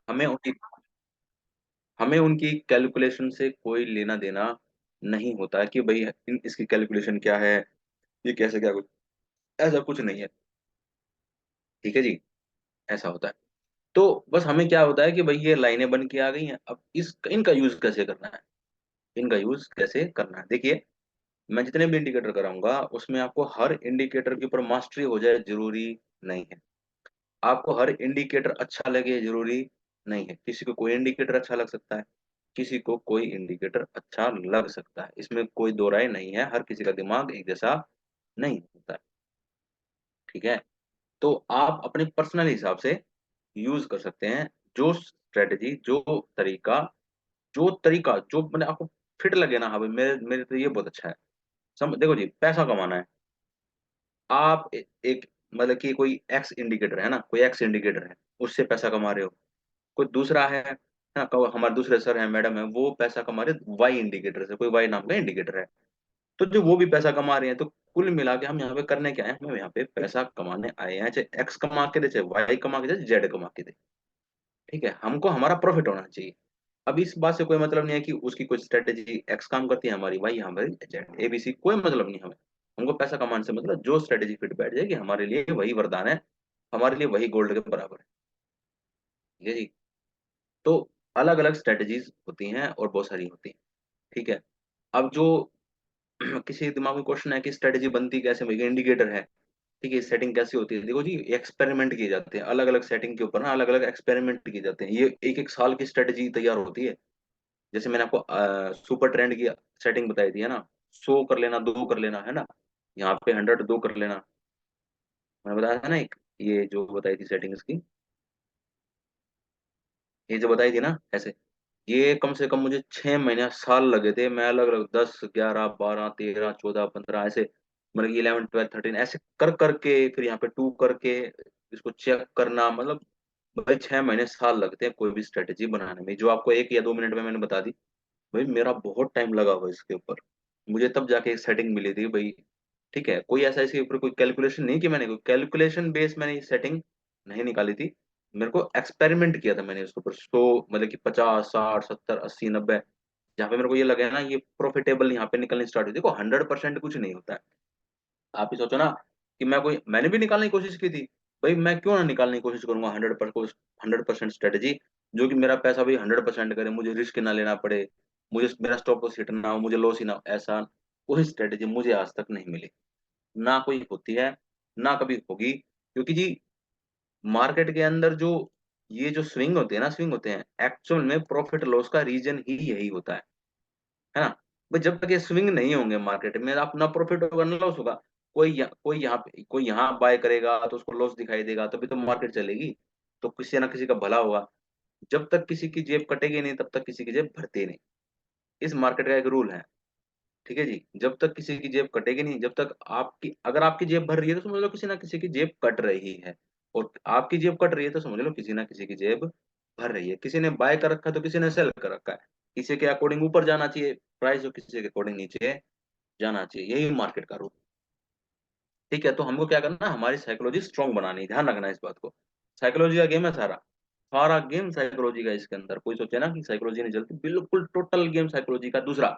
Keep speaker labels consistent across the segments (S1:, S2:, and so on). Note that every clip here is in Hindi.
S1: हमें उनकी हमें उनकी कैलकुलेशन से कोई लेना देना नहीं होता है कि भाई इसकी कैलकुलेशन क्या है, ये कैसे क्या कुछ, ऐसा कुछ नहीं है। ठीक है जी, ऐसा होता है। तो बस हमें क्या होता है कि भाई ये लाइनें बन के आ गई हैं, अब इस इनका यूज कैसे करना है, इनका यूज कैसे करना है। देखिए, मैं जितने भी इंडिकेटर कराऊंगा उसमें आपको हर इंडिकेटर के ऊपर मास्टरी हो जाए जरूरी नहीं है। आपको हर इंडिकेटर अच्छा लगे जरूरी नहीं है। किसी को कोई इंडिकेटर अच्छा लग सकता है, किसी को कोई इंडिकेटर अच्छा लग सकता है, इसमें कोई दो राय नहीं है। हर किसी का दिमाग एक जैसा नहीं होता है। ठीक है, तो आप अपने पर्सनल हिसाब से यूज कर सकते हैं जो स्ट्रेटजी, जो तरीका जो मैंने आपको फिट लगे ना, हाँ भाई मेरे मेरे तो ये बहुत अच्छा है। देखो जी, पैसा कमाना है। आप एक मतलब कि कोई एक्स इंडिकेटर है ना, कोई एक्स इंडिकेटर है, उससे पैसा कमा रहे हो। कोई दूसरा है ना, हमारे दूसरे सर हैं, मैडम है, वो पैसा कमा रहे वाई इंडिकेटर से, कोई वाई नाम का इंडिकेटर है। तो जो वो भी पैसा कमा रहे हैं, तो कुल मिला के हम यहाँ पे करने क्या है, हम यहाँ पे पैसा कमाने आए हैं। चाहे एक्स कमा के दे, चाहे वाई कमा के दे, जेड कमा के दे। ठीक है, हमको हमारा प्रॉफिट होना चाहिए। अब इस बात से कोई मतलब नहीं है कि उसकी कोई स्ट्रेटेजी एक्स काम करती है, हमारी वाई, हमारी जेड, एबीसी, कोई मतलब नहीं हमें। हमको पैसा कमाने से मतलब जो स्ट्रेटेजी फिट बैठ जाएगी हमारे लिए वही वरदान है, हमारे लिए वही गोल्ड के बराबर है। ठीक है जी। तो अलग अलग स्ट्रेटेजीज होती हैं और बहुत सारी होती हैं। ठीक है, अब जो किसी दिमाग में क्वेश्चन है कि स्ट्रेटेजी बनती कैसे, भाई इंडिकेटर है, ठीक है, सेटिंग कैसे होती है। देखो जी, एक्सपेरिमेंट किए जाते हैं अलग अलग सेटिंग के ऊपर ना, अलग अलग एक्सपेरिमेंट किए जाते हैं। ये एक एक साल की स्ट्रेटेजी तैयार होती है। जैसे मैंने आपको सुपर ट्रेंड की सेटिंग बताई थी है ना, 100 कर लेना, 2 कर लेना है ना, यहाँ पे 100 2 कर लेना, मैंने बताया था ना एक, ये जो बताई थी सेटिंग इसकी, ये जो बताई थी ना ऐसे, ये कम से कम मुझे 6 महीने साल लगे थे। मैं अलग अलग 10 11 12 13 14 15 ऐसे, मतलब 11 12 13 ऐसे कर करके, फिर यहाँ पे 2 करके इसको चेक करना, मतलब भाई 6 महीने साल लगते हैं कोई भी स्ट्रेटेजी बनाने में, जो आपको 1 या 2 मिनट में मैंने बता दी। भाई मेरा बहुत टाइम लगा हुआ इसके ऊपर, मुझे तब जाके एक सेटिंग मिली थी भाई। ठीक है, कोई ऐसा इसके ऊपर कोई कैलकुलेशन नहीं कि मैंने कोई कैलकुलेशन बेस मैंने ये सेटिंग नहीं निकाली थी। मेरे को एक्सपेरिमेंट किया था मैंने इसके ऊपर, 100 मतलब कि 50 60 70 80 90, जहाँ पे मेरे को ये लगा है ना ये प्रॉफिटेबल यहाँ पे निकलनी स्टार्ट हुई। देखो 100% कुछ नहीं होता है। आप ही सोचो ना कि मैंने भी निकालने की कोशिश की थी। भाई मैं क्यों ना निकालने की कोशिश करूंगा 100% स्ट्रेटेजी, जो कि मेरा पैसा भी 100% करे, मुझे रिस्क ना लेना पड़े, मुझे मेरा स्टॉप लॉस हिट ना हो, मुझे लॉस ही ना हो। ऐसा कोई स्ट्रेटेजी मुझे आज तक नहीं मिली, ना कोई होती है, ना कभी होगी। क्योंकि जी, मार्केट के अंदर जो ये जो स्विंग होते हैं ना, स्विंग होते हैं एक्चुअल में प्रॉफिट लॉस का रीजन ही यही होता है ना। भाई जब तक ये स्विंग नहीं होंगे मार्केट में, आप ना प्रॉफिट होगा ना लॉस होगा। कोई यहाँ बाय करेगा तो उसको लॉस दिखाई देगा, तभी तो मार्केट चलेगी। तो किसी ना किसी का भला होगा। जब तक किसी की जेब कटेगी नहीं, तब तक किसी की जेब भरती नहीं। इस मार्केट का एक रूल है। ठीक है जी, जब तक किसी की जेब कटेगी नहीं, जब तक आपकी, अगर आपकी जेब भर रही है तो समझ लो किसी ना किसी की जेब कट रही है, और आपकी जेब कट रही है तो समझ लो किसी ना किसी की जेब भर रही है। किसी ने बाय कर रखा है तो किसी ने सेल कर रखा है। किसी के अकॉर्डिंग ऊपर जाना चाहिए प्राइस, और किसी के अकॉर्डिंग नीचे जाना चाहिए, यही मार्केट का रूल। ठीक है, तो हमको क्या करना है, हमारी साइकोलॉजी स्ट्रांग बनानी है, ध्यान रखना है इस बात को। साइकोलॉजी का गेम है सारा, सारा गेम साइकोलॉजी का। इसके अंदर कोई सोचे ना कि साइकोलॉजी नहीं चलती, बिल्कुल टोटल गेम साइकोलॉजी का। दूसरा,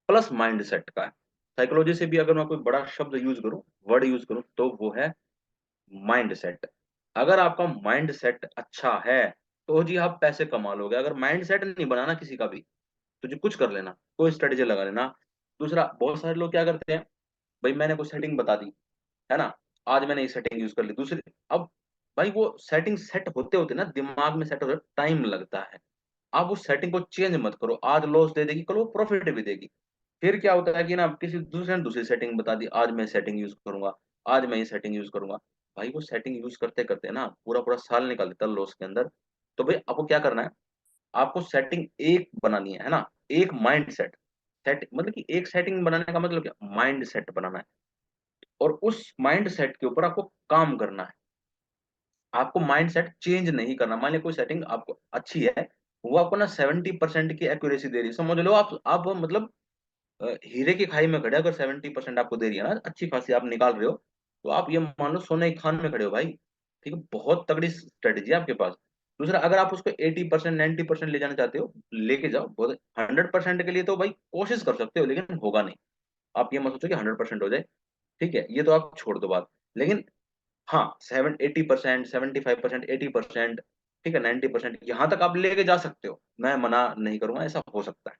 S1: प्लस माइंड सेट का है। साइकोलॉजी से भी अगर मैं कोई बड़ा शब्द यूज करूं, वर्ड यूज करूं, तो वो है माइंड सेट। अगर आपका माइंड सेट अच्छा है तो जी आप पैसे कमा लोगे। अगर माइंड सेट नहीं बनाना किसी का भी, तो जी कुछ कर लेना, कोई स्ट्रेटेजी लगा लेना। दूसरा, बहुत सारे लोग क्या करते हैं, भाई मैंने कोई सेटिंग बता दी है ना, आज मैंने ये सेटिंग यूज कर ली, दूसरी, अब भाई वो सेटिंग सेट होते होते ना, दिमाग में सेट होते टाइम लगता है। आप उस सेटिंग को चेंज मत करो, आज लॉस दे देगी, कल वो प्रॉफिट भी देगी। फिर क्या होता है कि ना किसी दूसरे ने दूसरी सेटिंग बता दी, आज मैं सेटिंग यूज करूंगा, आज मैं ये सेटिंग यूज करूंगा। भाई वो सेटिंग यूज करते करते ना पूरा पूरा साल निकाल देता लॉस के अंदर। तो भाई आपको क्या करना है, आपको सेटिंग एक बनानी है ना, एक माइंड सेट। सेट मतलब कि एक सेटिंग बनाने का मतलब क्या, माइंड सेट बनाना है, और उस माइंड सेट के ऊपर आपको काम करना है। आपको माइंड सेट चेंज नहीं करना। मान लिया कोई सेटिंग आपको अच्छी है, वो आपको ना 70% की एक्यूरेसी दे रही है, समझ लो आप मतलब हीरे की खाई में खड़े, अगर 70% आपको दे रही है ना, अच्छी खासी आप निकाल रहे हो, तो आप ये मान लो सोने की खान में खड़े हो भाई। ठीक है, बहुत तगड़ी स्ट्रेटेजी है आपके पास। दूसरा, अगर आप उसको 80% 90% ले जाना चाहते हो, लेके जाओ, बहुत 100% के लिए तो भाई कोशिश कर सकते हो, लेकिन होगा नहीं। आप ये मत सोचो कि 100% हो जाए, ठीक है, ये तो आप छोड़ दो बात। लेकिन हाँ, 80%, 75%, 80%, ठीक है, 90% यहाँ तक आप लेके जा सकते हो, मैं मना नहीं करूंगा, ऐसा हो सकता है,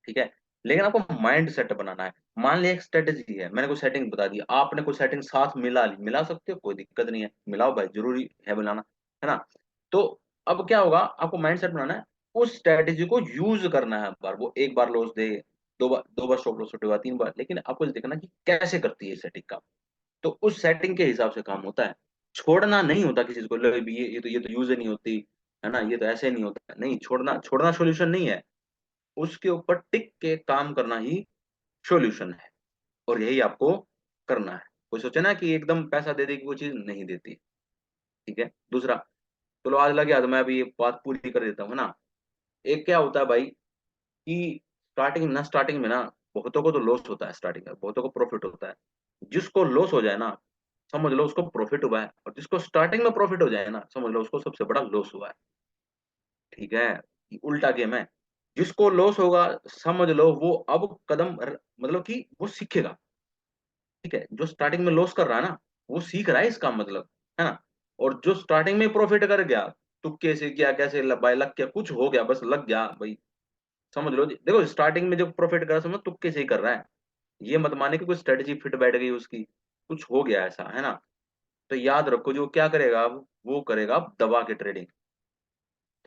S1: ठीक है। लेकिन आपको माइंड सेट बनाना है। मान लिया एक स्ट्रेटेजी है, मैंने कोई सेटिंग बता दी, आपने कोई सेटिंग साथ मिला ली, मिला सकते हो, कोई दिक्कत नहीं है, मिलाओ भाई, जरूरी है मिलाना, है ना। तो अब क्या होगा, आपको माइंड सेट बनाना है, उस स्ट्रेटेजी को यूज करना है, बार वो एक बार लॉस दे, दो बार स्टॉप लॉस हुआ, 3 बार, लेकिन आपको देखना कि कैसे करती है सेटिंग का। तो उस सेटिंग के हिसाब से काम होता है। छोड़ना नहीं होता किसी चीज को, लो भी ये तो यूज ही नहीं होती, है ना, ये तो ऐसे नहीं होता, नहीं, छोड़ना छोड़ना सॉल्यूशन नहीं है। उसके ऊपर टिक के काम करना ही सॉल्यूशन है, और यही आपको करना है। कोई सोचे ना कि एकदम पैसा दे देगी, वो चीज नहीं देती, ठीक है। दूसरा, चलो आज लग गया तो मैं अभी ये बात पूरी कर देता हूँ, है ना। एक क्या होता है भाई कि स्टार्टिंग में ना बहुतों को तो लॉस होता है, स्टार्टिंग में बहुतों को प्रॉफिट होता है। जिसको लॉस हो जाए ना, समझ लो उसको प्रॉफिट हुआ है, और जिसको स्टार्टिंग में प्रॉफिट हो जाए ना, समझ लो उसको सबसे बड़ा लॉस हुआ है, ठीक है। ये उल्टा गेम है। जिसको लॉस होगा, समझ लो वो अब मतलब कि वो सीखेगा, ठीक है। जो स्टार्टिंग में लॉस कर रहा है ना, वो सीख रहा है इसका मतलब, है ना। और जो स्टार्टिंग में प्रॉफिट कर गया, तुक्के से किया, कैसे भाई लग गया, कुछ हो गया, बस लग गया भाई, समझ लो देखो स्टार्टिंग में जो प्रॉफिट कर रहा है, समझ तुक्के से ही कर रहा है। ये मत माने कि कोई स्ट्रेटेजी फिट बैठ गई उसकी, कुछ हो गया ऐसा, है ना। तो याद रखो, जो क्या करेगा अब, वो करेगा अब दबा के ट्रेडिंग,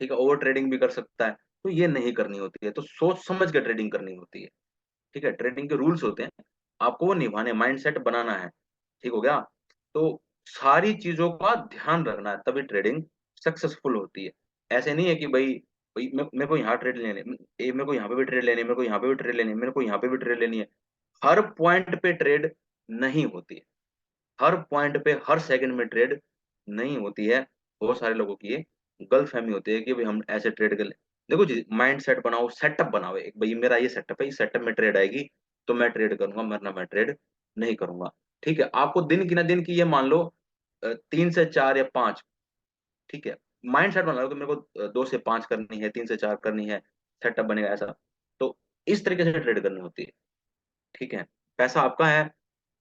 S1: ठीक है, ओवर ट्रेडिंग भी कर सकता है। तो ये नहीं करनी होती है, तो सोच समझ के ट्रेडिंग करनी होती है, ठीक है। ट्रेडिंग के रूल्स होते हैं, आपको वो निभाने, माइंडसेट बनाना है, ठीक हो गया। तो सारी चीजों का ध्यान रखना है, तभी ट्रेडिंग सक्सेसफुल होती है। ऐसे नहीं है कि भाई भाई मेरे को यहाँ ट्रेड लेने, मेरे को यहाँ पे भी ट्रेड लेनी है, मेरे को यहाँ पे भी ट्रेड लेनी है, मेरे को यहाँ पे भी ट्रेड लेनी है। हर पॉइंट पे ट्रेड नहीं होती है, हर पॉइंट पे हर सेकंड में ट्रेड नहीं होती है। बहुत सारे लोगों की ये गलतफहमी होती है कि भाई हम ऐसे ट्रेड कर ले। देखो जी, माइंड सेट बनाओ, सेटअप बनाओ एक, भाई मेरा ये सेटअप है, इस सेटअप में ट्रेड आएगी तो मैं ट्रेड करूंगा, वरना मैं ट्रेड नहीं करूंगा, ठीक है। आपको दिन की ना दिन की ये मान लो 3 से 4 या 5, ठीक है। माइंड सेट बना लो कि मेरे को 2 से 5 करनी है, 3 से 4 करनी है, सेटअप बनेगा ऐसा। तो इस तरीके से ट्रेड करनी होती है, ठीक है। पैसा आपका है,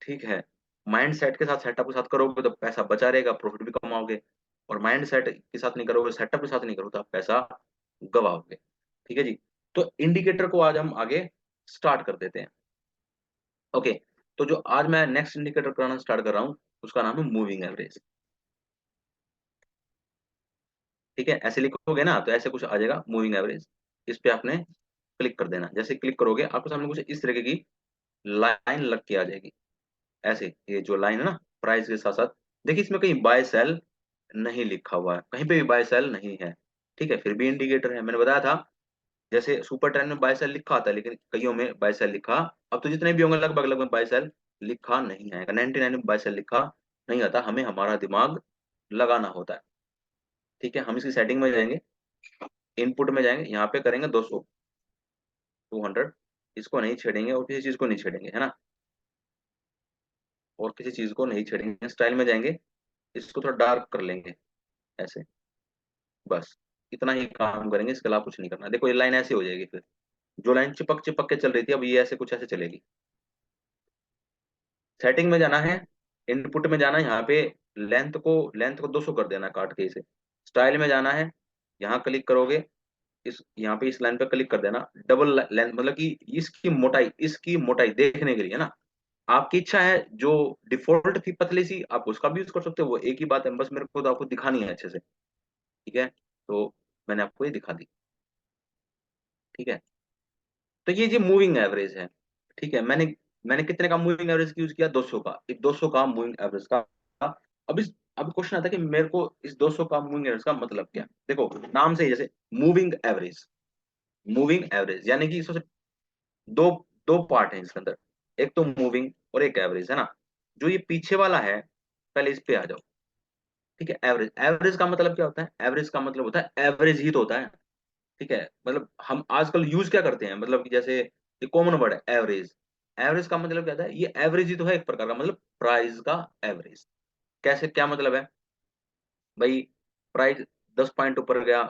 S1: ठीक है। माइंड सेट के साथ, सेटअप के साथ करोगे तो पैसा बचा रहेगा, प्रॉफिट भी कमाओगे। और माइंड सेट के साथ नहीं करोगे, सेटअप के साथ नहीं करोगे, तो आप पैसा गवाओगे, ठीक है जी। तो इंडिकेटर को आज हम आगे स्टार्ट कर देते हैं, ओके। तो जो आज मैं नेक्स्ट इंडिकेटर कराना स्टार्ट कर रहा हूँ, उसका नाम है मूविंग एवरेज, ठीक है। ऐसे लिखोगे ना तो ऐसे कुछ आ जाएगा, मूविंग एवरेज। इस पे आपने क्लिक कर देना, जैसे क्लिक करोगे आपके सामने कुछ इस तरीके की लाइन लग के आ जाएगी, ऐसे ये जो लाइन है ना प्राइस के साथ साथ। देखिए इसमें कहीं बाय सेल नहीं लिखा हुआ है, कहीं पे भी बाय सेल नहीं है, ठीक है, फिर भी इंडिकेटर है। मैंने बताया था, जैसे सुपर ट्रेंड में बाय सेल लिखा आता है, लेकिन कईयों में बाय सेल लिखा, अब तो जितने भी होंगे लगभग लगभग बाय सेल लिखा नहीं आएगा, 99 में बाय सेल लिखा नहीं आता, हमें हमारा दिमाग लगाना होता है, ठीक है। हम इसकी सेटिंग में जाएंगे, इनपुट में जाएंगे, यहाँ पे करेंगे 200, 200, इसको नहीं छेड़ेंगे और किसी चीज को नहीं छेड़ेंगे, है ना, और किसी चीज को नहीं छेड़ेंगे। स्टाइल में जाएंगे, इसको थोड़ा डार्क कर लेंगे, ऐसे, बस इतना ही काम करेंगे, इसके अलावा कुछ नहीं करना। देखो ये लाइन ऐसे हो जाएगी, फिर जो लाइन चिपक चिपक के चल रही थी, अब ये ऐसे कुछ ऐसे चलेगी। सेटिंग में जाना है, इनपुट में जाना है, यहाँ पे लेंथ को 200 कर देना, काट के इसे। स्टाइल में जाना है, यहाँ क्लिक करोगे, इस यहाँ पे इस लाइन पे क्लिक कर देना, डबल लेंथ, मतलब कि इसकी मोटाई देखने के लिए ना, आपकी इच्छा है, जो डिफॉल्ट थी पतली सी, आप उसका भी यूज कर सकते हो, वो एक ही बात है, बस मेरे को तो आपको दिखानी है अच्छे से, ठीक है। तो मैंने आपको ये दिखा दी, ठीक है। तो ये मूविंग एवरेज है, ठीक है। मैंने मैंने कितने का मूविंग एवरेज यूज किया, 200 का, 200 का मूविंग एवरेज का। अब इस अब क्वेश्चन आता है कि मेरे को इस 200 का मूविंग एवरेज का मतलब क्या। देखो नाम से ही, जैसे मूविंग एवरेज, मूविंग एवरेज यानी कि इसमें दो दो पार्ट है इसके अंदर, एक तो मूविंग और एक एवरेज, है ना। जो ये पीछे वाला है, पहले इस पे आ जाओ, ठीक है। एवरेज, एवरेज का मतलब क्या होता है, एवरेज का मतलब होता है एवरेज ही तो होता है, ठीक है। मतलब हम आजकल यूज क्या करते हैं, मतलब कि जैसे ये कॉमन वर्ड है एवरेज, एवरेज का मतलब क्या होता है, ये एवरेज ही तो है एक प्रकार का, मतलब प्राइस का एवरेज। कैसे, क्या मतलब है भाई, प्राइस 10 पॉइंट ऊपर गया,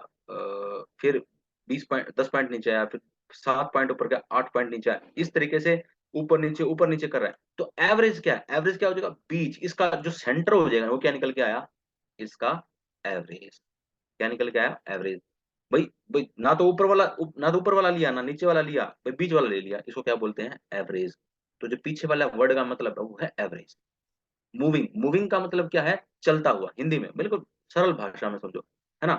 S1: फिर 20 पॉइंट, 10 पॉइंट नीचे आया, फिर 7 पॉइंट ऊपर गया, 8 पॉइंट नीचे आया, इस तरीके से ऊपर नीचे कर रहा है। तो एवरेज क्या है? एवरेज क्या हो जाएगा? बीच, इसका जो सेंटर हो जाएगा वो क्या निकल के आया? इसका एवरेज। क्या निकल के आया? एवरेज। भाई भाई ना तो ऊपर वाला ना तो ऊपर वाला लिया ना नीचे वाला लिया, भाई बीच वाला ले लिया, इसको क्या बोलते हैं? एवरेज। तो जो पीछे वाला वर्ड का मतलब है वो है एवरेज। मूविंग, मूविंग का मतलब क्या है? चलता हुआ, हिंदी में बिल्कुल सरल भाषा में समझो, है ना?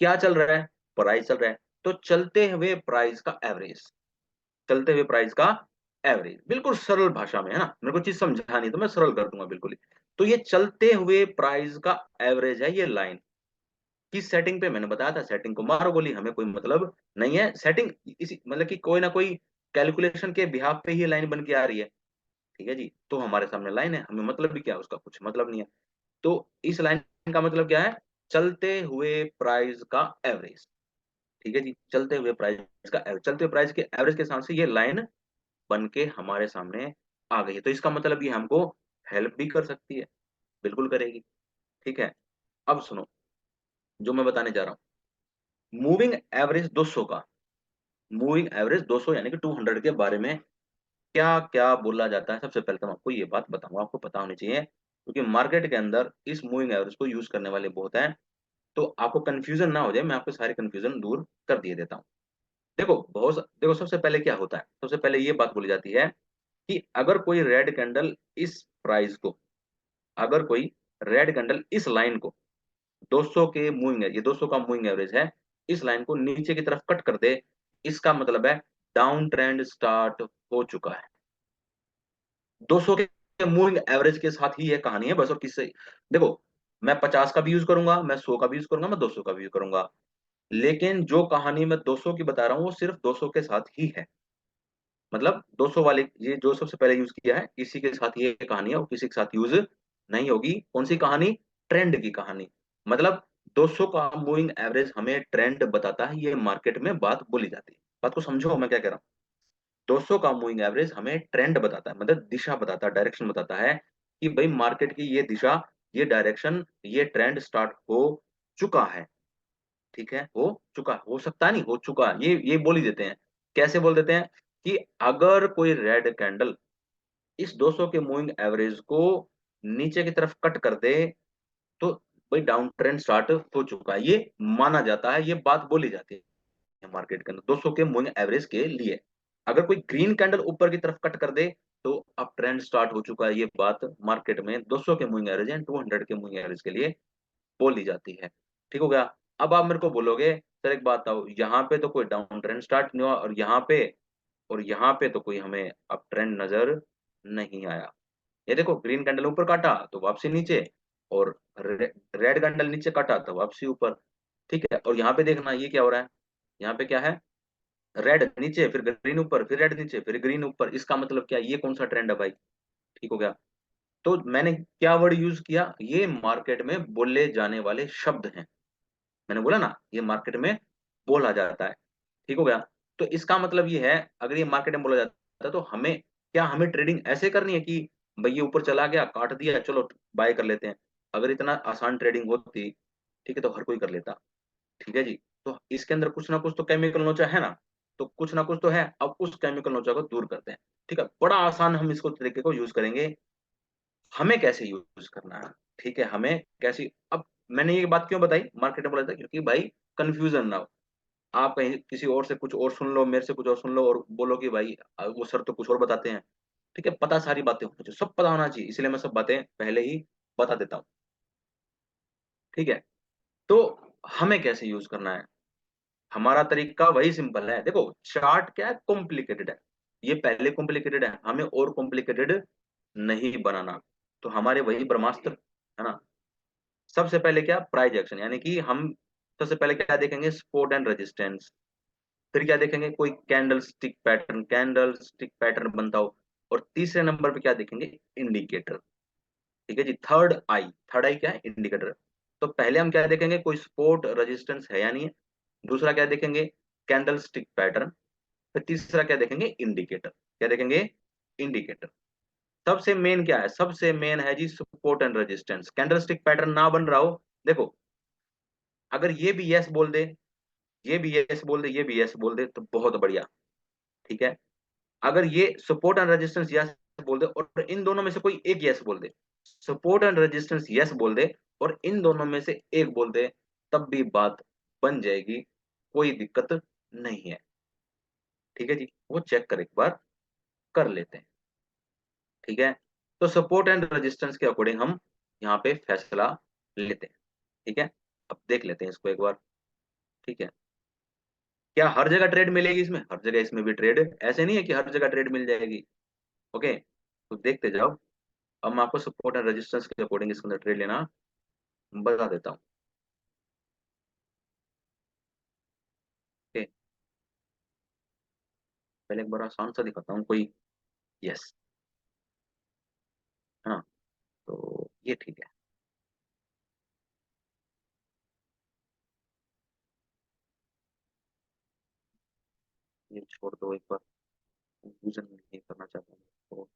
S1: क्या चल रहा है? प्राइस चल रहा है, तो चलते हुए प्राइस का एवरेज। चलते हुए प्राइस का एवरेज, बिल्कुल सरल भाषा में, है ना? मेरे को चीज समझानी तो मैं सरल कर दूंगा बिल्कुल ही। तो ये चलते हुए प्राइस का एवरेज है ये लाइन। किस सेटिंग पे? मैंने बताया था सेटिंग को मारो गोली, हमें कोई मतलब नहीं है सेटिंग, इसी मतलब कि कोई ना कोई कैलकुलेशन के बिहाफ पे ही लाइन बन के आ रही है। ठीक है जी, तो हमारे सामने लाइन है, हमें मतलब भी क्या है उसका? कुछ मतलब नहीं है। तो इस लाइन का मतलब क्या है? चलते हुए प्राइस का एवरेज। ठीक है जी, चलते हुए प्राइस का एवरेज, चलते हुए प्राइस के एवरेज के हिसाब से ये लाइन बन के हमारे सामने आ गई है। तो इसका मतलब ये हमको हेल्प भी कर सकती है, बिल्कुल करेगी। ठीक है, अब सुनो जो मैं बताने जा रहा हूँ। मूविंग एवरेज 200 का, मूविंग एवरेज 200 यानी कि 200 के बारे में क्या क्या बोला जाता है? सबसे पहले तो मैं आपको ये बात बताऊंगा, आपको पता होनी चाहिए, क्योंकि मार्केट के अंदर इस मूविंग एवरेज को यूज करने वाले बहुत हैं। तो आपको कंफ्यूजन ना हो जाए, मैं आपको सारी कंफ्यूजन दूर कर दिए देता हूँ। देखो सबसे पहले क्या होता है? सबसे पहले ये बात बोली जाती है कि अगर कोई रेड कैंडल इस प्राइस को, अगर कोई रेड कैंडल इस लाइन को 200 के मूविंग है, ये 200 का मूविंग एवरेज है, इस लाइन को नीचे की तरफ कट कर दे, इसका मतलब है डाउन ट्रेंड स्टार्ट हो चुका है। 200 के मूविंग एवरेज के साथ ही ये कहानी है बस, और किससे? देखो, मैं 50 का भी यूज करूंगा, मैं 100 का भी यूज करूंगा, मैं 200 का भी यूज करूंगा, लेकिन जो कहानी मैं 200 की बता रहा हूँ वो सिर्फ 200 के साथ ही है। मतलब 200 वाले, ये जो सबसे पहले यूज किया है, इसी के साथ ये कहानी है, और किसी के साथ यूज नहीं होगी। कौन सी कहानी? ट्रेंड की कहानी। मतलब 200 का मूविंग एवरेज हमें ट्रेंड बताता है, ये मार्केट में बात बोली जाती है। बात को समझो मैं क्या कह रहा हूँ। 200 का मूविंग एवरेज हमें ट्रेंड बताता है, मतलब दिशा बताता है, डायरेक्शन बताता है कि भाई मार्केट की ये दिशा, ये डायरेक्शन, ये ट्रेंड स्टार्ट हो चुका है। ठीक है, हो चुका, हो सकता है नहीं, हो चुका, ये बोल ही देते हैं। कैसे बोल देते हैं? कि अगर कोई रेड कैंडल इस 200 के मूविंग एवरेज को नीचे की तरफ कट कर दे, तो भाई डाउन ट्रेंड स्टार्ट हो चुका है, ये माना जाता है, ये बात बोली जाती है मार्केट के अंदर 200 के मूविंग एवरेज के लिए। अगर कोई ग्रीन कैंडल ऊपर की तरफ कट कर दे, तो अब ट्रेंड स्टार्ट हो चुका है, ये बात मार्केट में 200 के मूविंग एवरेज एंड 200 के मूविंग एवरेज के लिए बोली जाती है। ठीक हो गया? अब आप मेरे को बोलोगे सर एक बात आओ, यहाँ पे तो कोई डाउन ट्रेंड स्टार्ट नहीं हुआ, और यहाँ पे तो कोई हमें अप ट्रेंड नजर नहीं आया। ये देखो, ग्रीन कैंडल ऊपर काटा तो वापसी नीचे, और रेड कैंडल नीचे काटा तो वापसी ऊपर। ठीक है, और यहाँ पे देखना ये क्या हो रहा है? यहाँ पे क्या है? रेड नीचे, फिर ग्रीन ऊपर, फिर रेड नीचे, फिर ग्रीन ऊपर, इसका मतलब क्या? ये कौन सा ट्रेंड है भाई? ठीक हो गया? तो मैंने क्या वर्ड यूज किया? ये मार्केट में बोले जाने वाले शब्द हैं। मैंने बोला ना, ये मार्केट में बोला जाता है। ठीक हो गया? तो इसका मतलब ये है, अगर ये मार्केट में बोला जाता है तो हमें क्या, हमें ट्रेडिंग ऐसे करनी है कि भाई ये ऊपर चला गया, काट दिया, चलो बाय कर लेते हैं? अगर इतना आसान ट्रेडिंग होती, ठीक है, तो हर कोई कर लेता। ठीक है जी, तो इसके अंदर कुछ ना कुछ तो केमिकल नोचा है ना, तो कुछ ना कुछ तो है, अब उस केमिकल नोचा को दूर करते हैं। ठीक है, बड़ा आसान हम इसको तरीके को यूज करेंगे। हमें कैसे यूज करना है? ठीक है, हमें कैसे? अब मैंने ये बात क्यों बताई मार्केट में बोला था, क्योंकि भाई कंफ्यूजन ना हो। आप कहीं किसी और से कुछ और सुन लो, मेरे से कुछ और सुन लो, और बोलो कि भाई वो सर तो कुछ और बताते हैं। ठीक है, पता सारी बातें होनी चाहिए, सब पता होना चाहिए, इसलिए मैं सब बातें पहले ही बता देता हूँ। ठीक है, तो हमें कैसे यूज करना है? हमारा तरीका वही सिंपल है। देखो, चार्ट क्या है? कॉम्प्लिकेटेड है, ये पहले कॉम्प्लिकेटेड है, हमें और कॉम्प्लिकेटेड नहीं बनाना। तो हमारे वही ब्रह्मास्त्र, है ना? सबसे पहले क्या? प्राइस एक्शन, यानी कि हम सबसे पहले क्या देखेंगे? Support and resistance. फिर क्या देखेंगे? कोई candle stick pattern, candle stick pattern बनता हो। और तीसरे नंबर पे क्या देखेंगे? इंडिकेटर। ठीक है जी, थर्ड आई क्या है? इंडिकेटर। तो पहले हम क्या देखेंगे? कोई सपोर्ट रेजिस्टेंस है या नहीं है। दूसरा क्या देखेंगे? Candle stick pattern. फिर तीसरा क्या देखेंगे? इंडिकेटर। क्या देखेंगे? इंडिकेटर। सबसे मेन क्या है? सबसे मेन है जी support and resistance. Candle stick pattern ना बन रहा हो, देखो अगर ये भी यस बोल दे, ये भी यस बोल दे, ये भी यस बोल दे, तो बहुत बढ़िया। ठीक है, अगर ये सपोर्ट एंड रेजिस्टेंस यस बोल दे और इन दोनों में से कोई एक यस बोल दे, सपोर्ट एंड रेजिस्टेंस यस बोल दे और इन दोनों में से एक बोल दे, तब भी बात बन जाएगी, कोई दिक्कत नहीं है। ठीक है जी, वो चेक कर एक बार कर लेते हैं। ठीक है, तो सपोर्ट एंड रेजिस्टेंस के अकॉर्डिंग हम यहाँ पे फैसला लेते हैं। ठीक है, अब देख लेते हैं इसको एक बार। ठीक है, क्या हर जगह ट्रेड मिलेगी इसमें? हर जगह इसमें भी ट्रेड है, ऐसे नहीं है कि हर जगह ट्रेड मिल जाएगी। ओके, तो देखते जाओ। अब मैं आपको सपोर्ट एंड रेजिस्टेंस के अकॉर्डिंग इसके अंदर ट्रेड लेना बता देता हूँ। ओके, पहले एक बार आसान सा दिखाता हूँ कोई। यस, हाँ, तो ये ठीक है। ये छोड़ दो एक बार, कंफ्यूजन नहीं करना चाहता हूँ तो।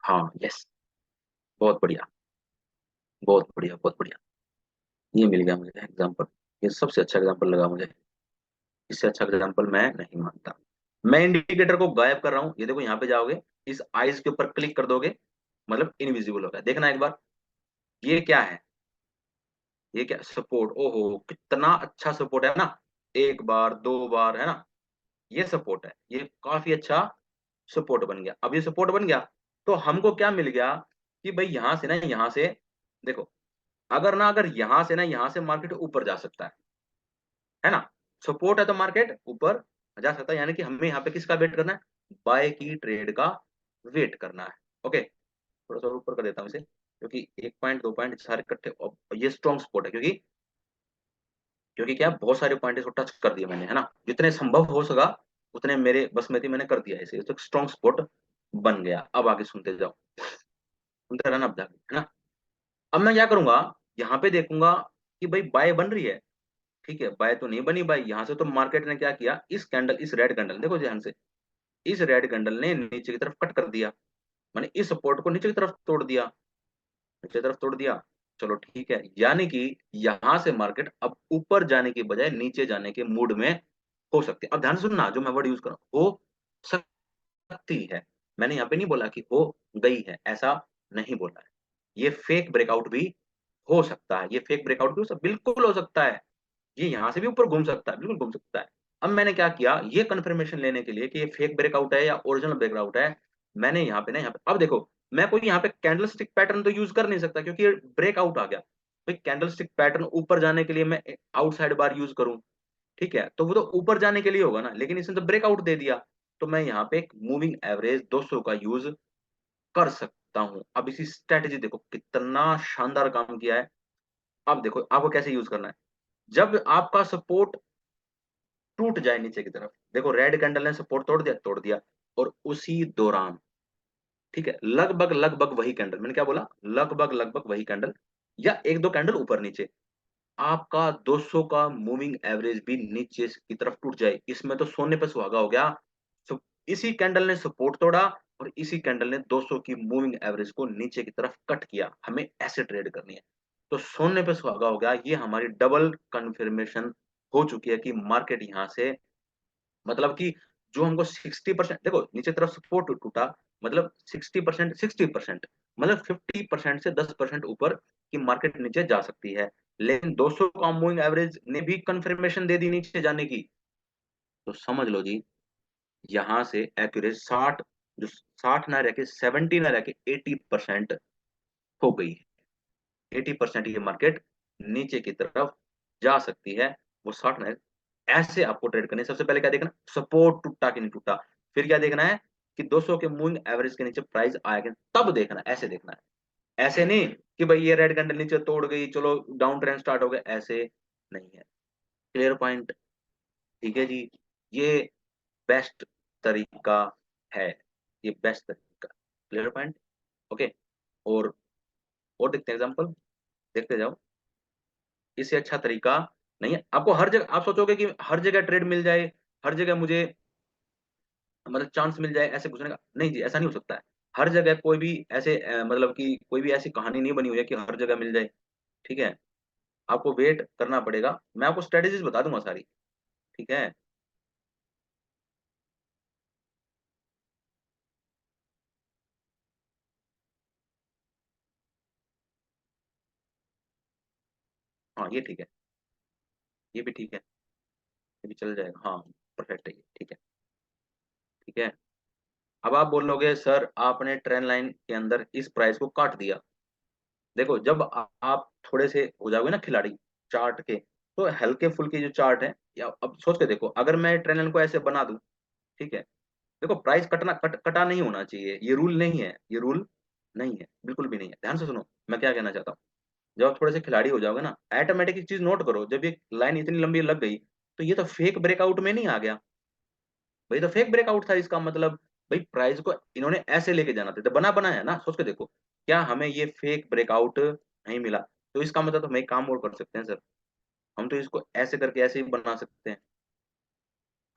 S1: हाँ, यस, बहुत बढ़िया, बहुत बढ़िया, बहुत बढ़िया। ये मिल गया मुझे एग्जाम्पल, ये सबसे अच्छा एग्जाम्पल लगा मुझे। इससे अच्छा एग्जाम्पल मैं नहीं मानता। मैं इंडिकेटर को गायब कर रहा हूँ, ये देखो यहाँ पे जाओगे, इस आइज के ऊपर क्लिक कर दोगे, मतलब इनविजिबल हो गया। देखना एक बार, ये क्या है? ये क्या सपोर्ट? ओहो, कितना अच्छा सपोर्ट है ना, एक बार दो बार, है ना, ये सपोर्ट है, ये काफी अच्छा सपोर्ट बन गया। अब ये सपोर्ट बन गया, तो हमको क्या मिल गया कि भाई यहां से ना यहां से, देखो, अगर यहां से ना यहां से मार्केट ऊपर जा सकता है ना, सपोर्ट है तो मार्केट ऊपर जा सकता है, यानी कि हमें यहाँ पे किसका वेट करना है? बाय की ट्रेड का वेट करना है। ओके, थोड़ा सा ऊपर कर देता हूँ इसे, क्योंकि एक पॉइंट दो पॉइंट सारे इकट्ठे, ये स्ट्रॉन्ग सपोर्ट है, क्योंकि क्योंकि क्या बहुत सारे पॉइंट इसको टच कर दिए मैंने, है ना, जितने संभव हो सका उतने मेरे बस में थी, मैंने कर दिया इसे, तो स्ट्रॉन्ग सपोर्ट बन गया। अब आगे सुनते जाओ, सुनते रहना अब जाके, है ना। अब मैं क्या करूंगा, यहाँ पे देखूंगा कि भाई बाय बन रही है। ठीक है, बाय तो नहीं बनी बाय, यहाँ से तो मार्केट ने क्या किया, इस कैंडल, इस रेड कैंडल देखो ध्यान से, इस रेड कैंडल ने नीचे की तरफ कट कर दिया, मैंने इस सपोर्ट को नीचे की तरफ तोड़ दिया, नीचे की तरफ तोड़ दिया। चलो ठीक है, यानी कि यहां से मार्केट अब ऊपर जाने की बजाय नीचे जाने के मूड में हो सकती है। अब ध्यान से सुनना, जो मैं वर्ड यूज कर रहा हूं, हो सकती है, मैंने यहाँ पे नहीं बोला कि हो गई है, ऐसा नहीं बोला है। ये फेक ब्रेकआउट भी हो सकता है, ये फेक ब्रेकआउट भी बिल्कुल हो सकता है, ये यहाँ से भी ऊपर घूम सकता है, बिल्कुल घूम सकता है। अब मैंने क्या किया, ये कंफर्मेशन लेने के लिए कि ये फेक ब्रेकआउट है या ओरिजिनल ब्रेकआउट है, मैंने यहाँ पे ना, यहाँ पे अब देखो, मैं कोई यहाँ पे कैंडल स्टिक पैटर्न तो यूज कर नहीं सकता, क्योंकि ये ब्रेकआउट आ गया। भाई कैंडल स्टिक पैटर्न ऊपर जाने के लिए मैं आउटसाइड बार यूज करूं, ठीक है, तो वो तो ऊपर जाने के लिए होगा ना, लेकिन इसने तो ब्रेकआउट दे दिया, तो मैं यहाँ पे एक मूविंग एवरेज 200 का यूज कर सकता हूँ। अब इसी स्ट्रेटेजी देखो कितना शानदार काम किया है। अब देखो आपको कैसे यूज करना है, जब आपका सपोर्ट टूट जाए नीचे की तरफ, देखो रेड कैंडल ने सपोर्ट तोड़ दिया, और उसी दौरान, ठीक है, लगभग लगभग वही कैंडल, मैंने क्या बोला, लगभग लगभग वही कैंडल या एक दो कैंडल ऊपर नीचे, आपका 200 का मूविंग एवरेज भी नीचे की तरफ टूट जाए, इसमें तो सोने पे सुहागा हो गया। सो इसी कैंडल ने सपोर्ट तोड़ा और इसी कैंडल ने 200 की मूविंग एवरेज को नीचे की तरफ कट किया, हमें ऐसे ट्रेड करनी है, तो सोने पे सुहागा हो गया। ये हमारी डबल कंफर्मेशन हो चुकी है कि मार्केट यहां से, मतलब कि जो हमको 60%, देखो नीचे तरफ सपोर्ट टूटा, मतलब 60%, 60%, मतलब 50% से 10% ऊपर की मार्केट नीचे जा सकती है, लेकिन 200 का मूविंग एवरेज ने भी कंफर्मेशन दे दी नीचे जाने की, तो समझ लो जी, यहाँ से एक्यूरेट 60, जो 60 ना रह के 70 ना रह के 80% हो गई है। 80% ये मार्केट नीचे की तरफ जा सकती है, वो 60 ना, ऐसे आपको ट्रेड करनी है। सबसे पहले क्या देखना, सपोर्ट टूटा कि नहीं टूटा, फिर क्या देखना है कि 200 के मूविंग एवरेज के नीचे प्राइस आएगा, तब देखना है, ऐसे देखना है, ऐसे नहीं कि भाई ये रेड कैंडल नीचे तोड़ गई चलो डाउन ट्रेंड स्टार्ट हो गया, ऐसे नहीं है। Clear point? ठीक है जी, ये बेस्ट तरीका है, ये बेस्ट तरीका। Clear point? ओके, और और देखते हैं एग्जांपल, देखते जाओ। इससे अच्छा तरीका नहीं है आपको, हर जगह आप सोचोगे कि हर जगह ट्रेड मिल जाए, हर जगह मुझे मतलब चांस मिल जाए ऐसे घुसने का, नहीं जी, ऐसा नहीं हो सकता है। हर जगह कोई भी ऐसे मतलब कि कोई भी ऐसी कहानी नहीं बनी हुई है कि हर जगह मिल जाए। ठीक है, आपको वेट करना पड़ेगा, मैं आपको स्ट्रेटेजीज बता दूंगा सारी। ठीक है। हाँ ये ठीक है, ये भी ठीक है, ये भी चल जाएगा, हाँ परफेक्ट है ये, ठीक है। ठीक है। अब आप बोलोगे सर आपने ट्रेन लाइन के अंदर इस प्राइस को काट दिया। देखो जब आप थोड़े से हो जाओगे ना खिलाड़ी चार्ट के, तो हल्के फुल्के जो चार्ट है, या अब सोच के देखो अगर मैं ट्रेन लाइन को ऐसे बना दूं, ठीक है, देखो प्राइस कटा नहीं होना चाहिए, ये रूल नहीं है, ये रूल नहीं है, बिल्कुल भी नहीं है। ध्यान से सुनो मैं क्या कहना चाहता हूँ। जब आप थोड़े से खिलाड़ी हो जाओगे ना, ऑटोमेटिक एक चीज नोट करो, जब ये लाइन इतनी लंबी लग गई, तो ये तो फेक ब्रेकआउट में नहीं आ गया भाई, तो फेक ब्रेकआउट था इसका मतलब। भाई प्राइस को इन्होंने ऐसे लेके जाना था, तो बना बनाया ना, सोच के देखो, क्या हमें ये फेक ब्रेकआउट नहीं मिला, तो इसका मतलब तो हम एक काम और कर सकते हैं सर, हम तो इसको ऐसे करके ऐसे ही बना सकते हैं,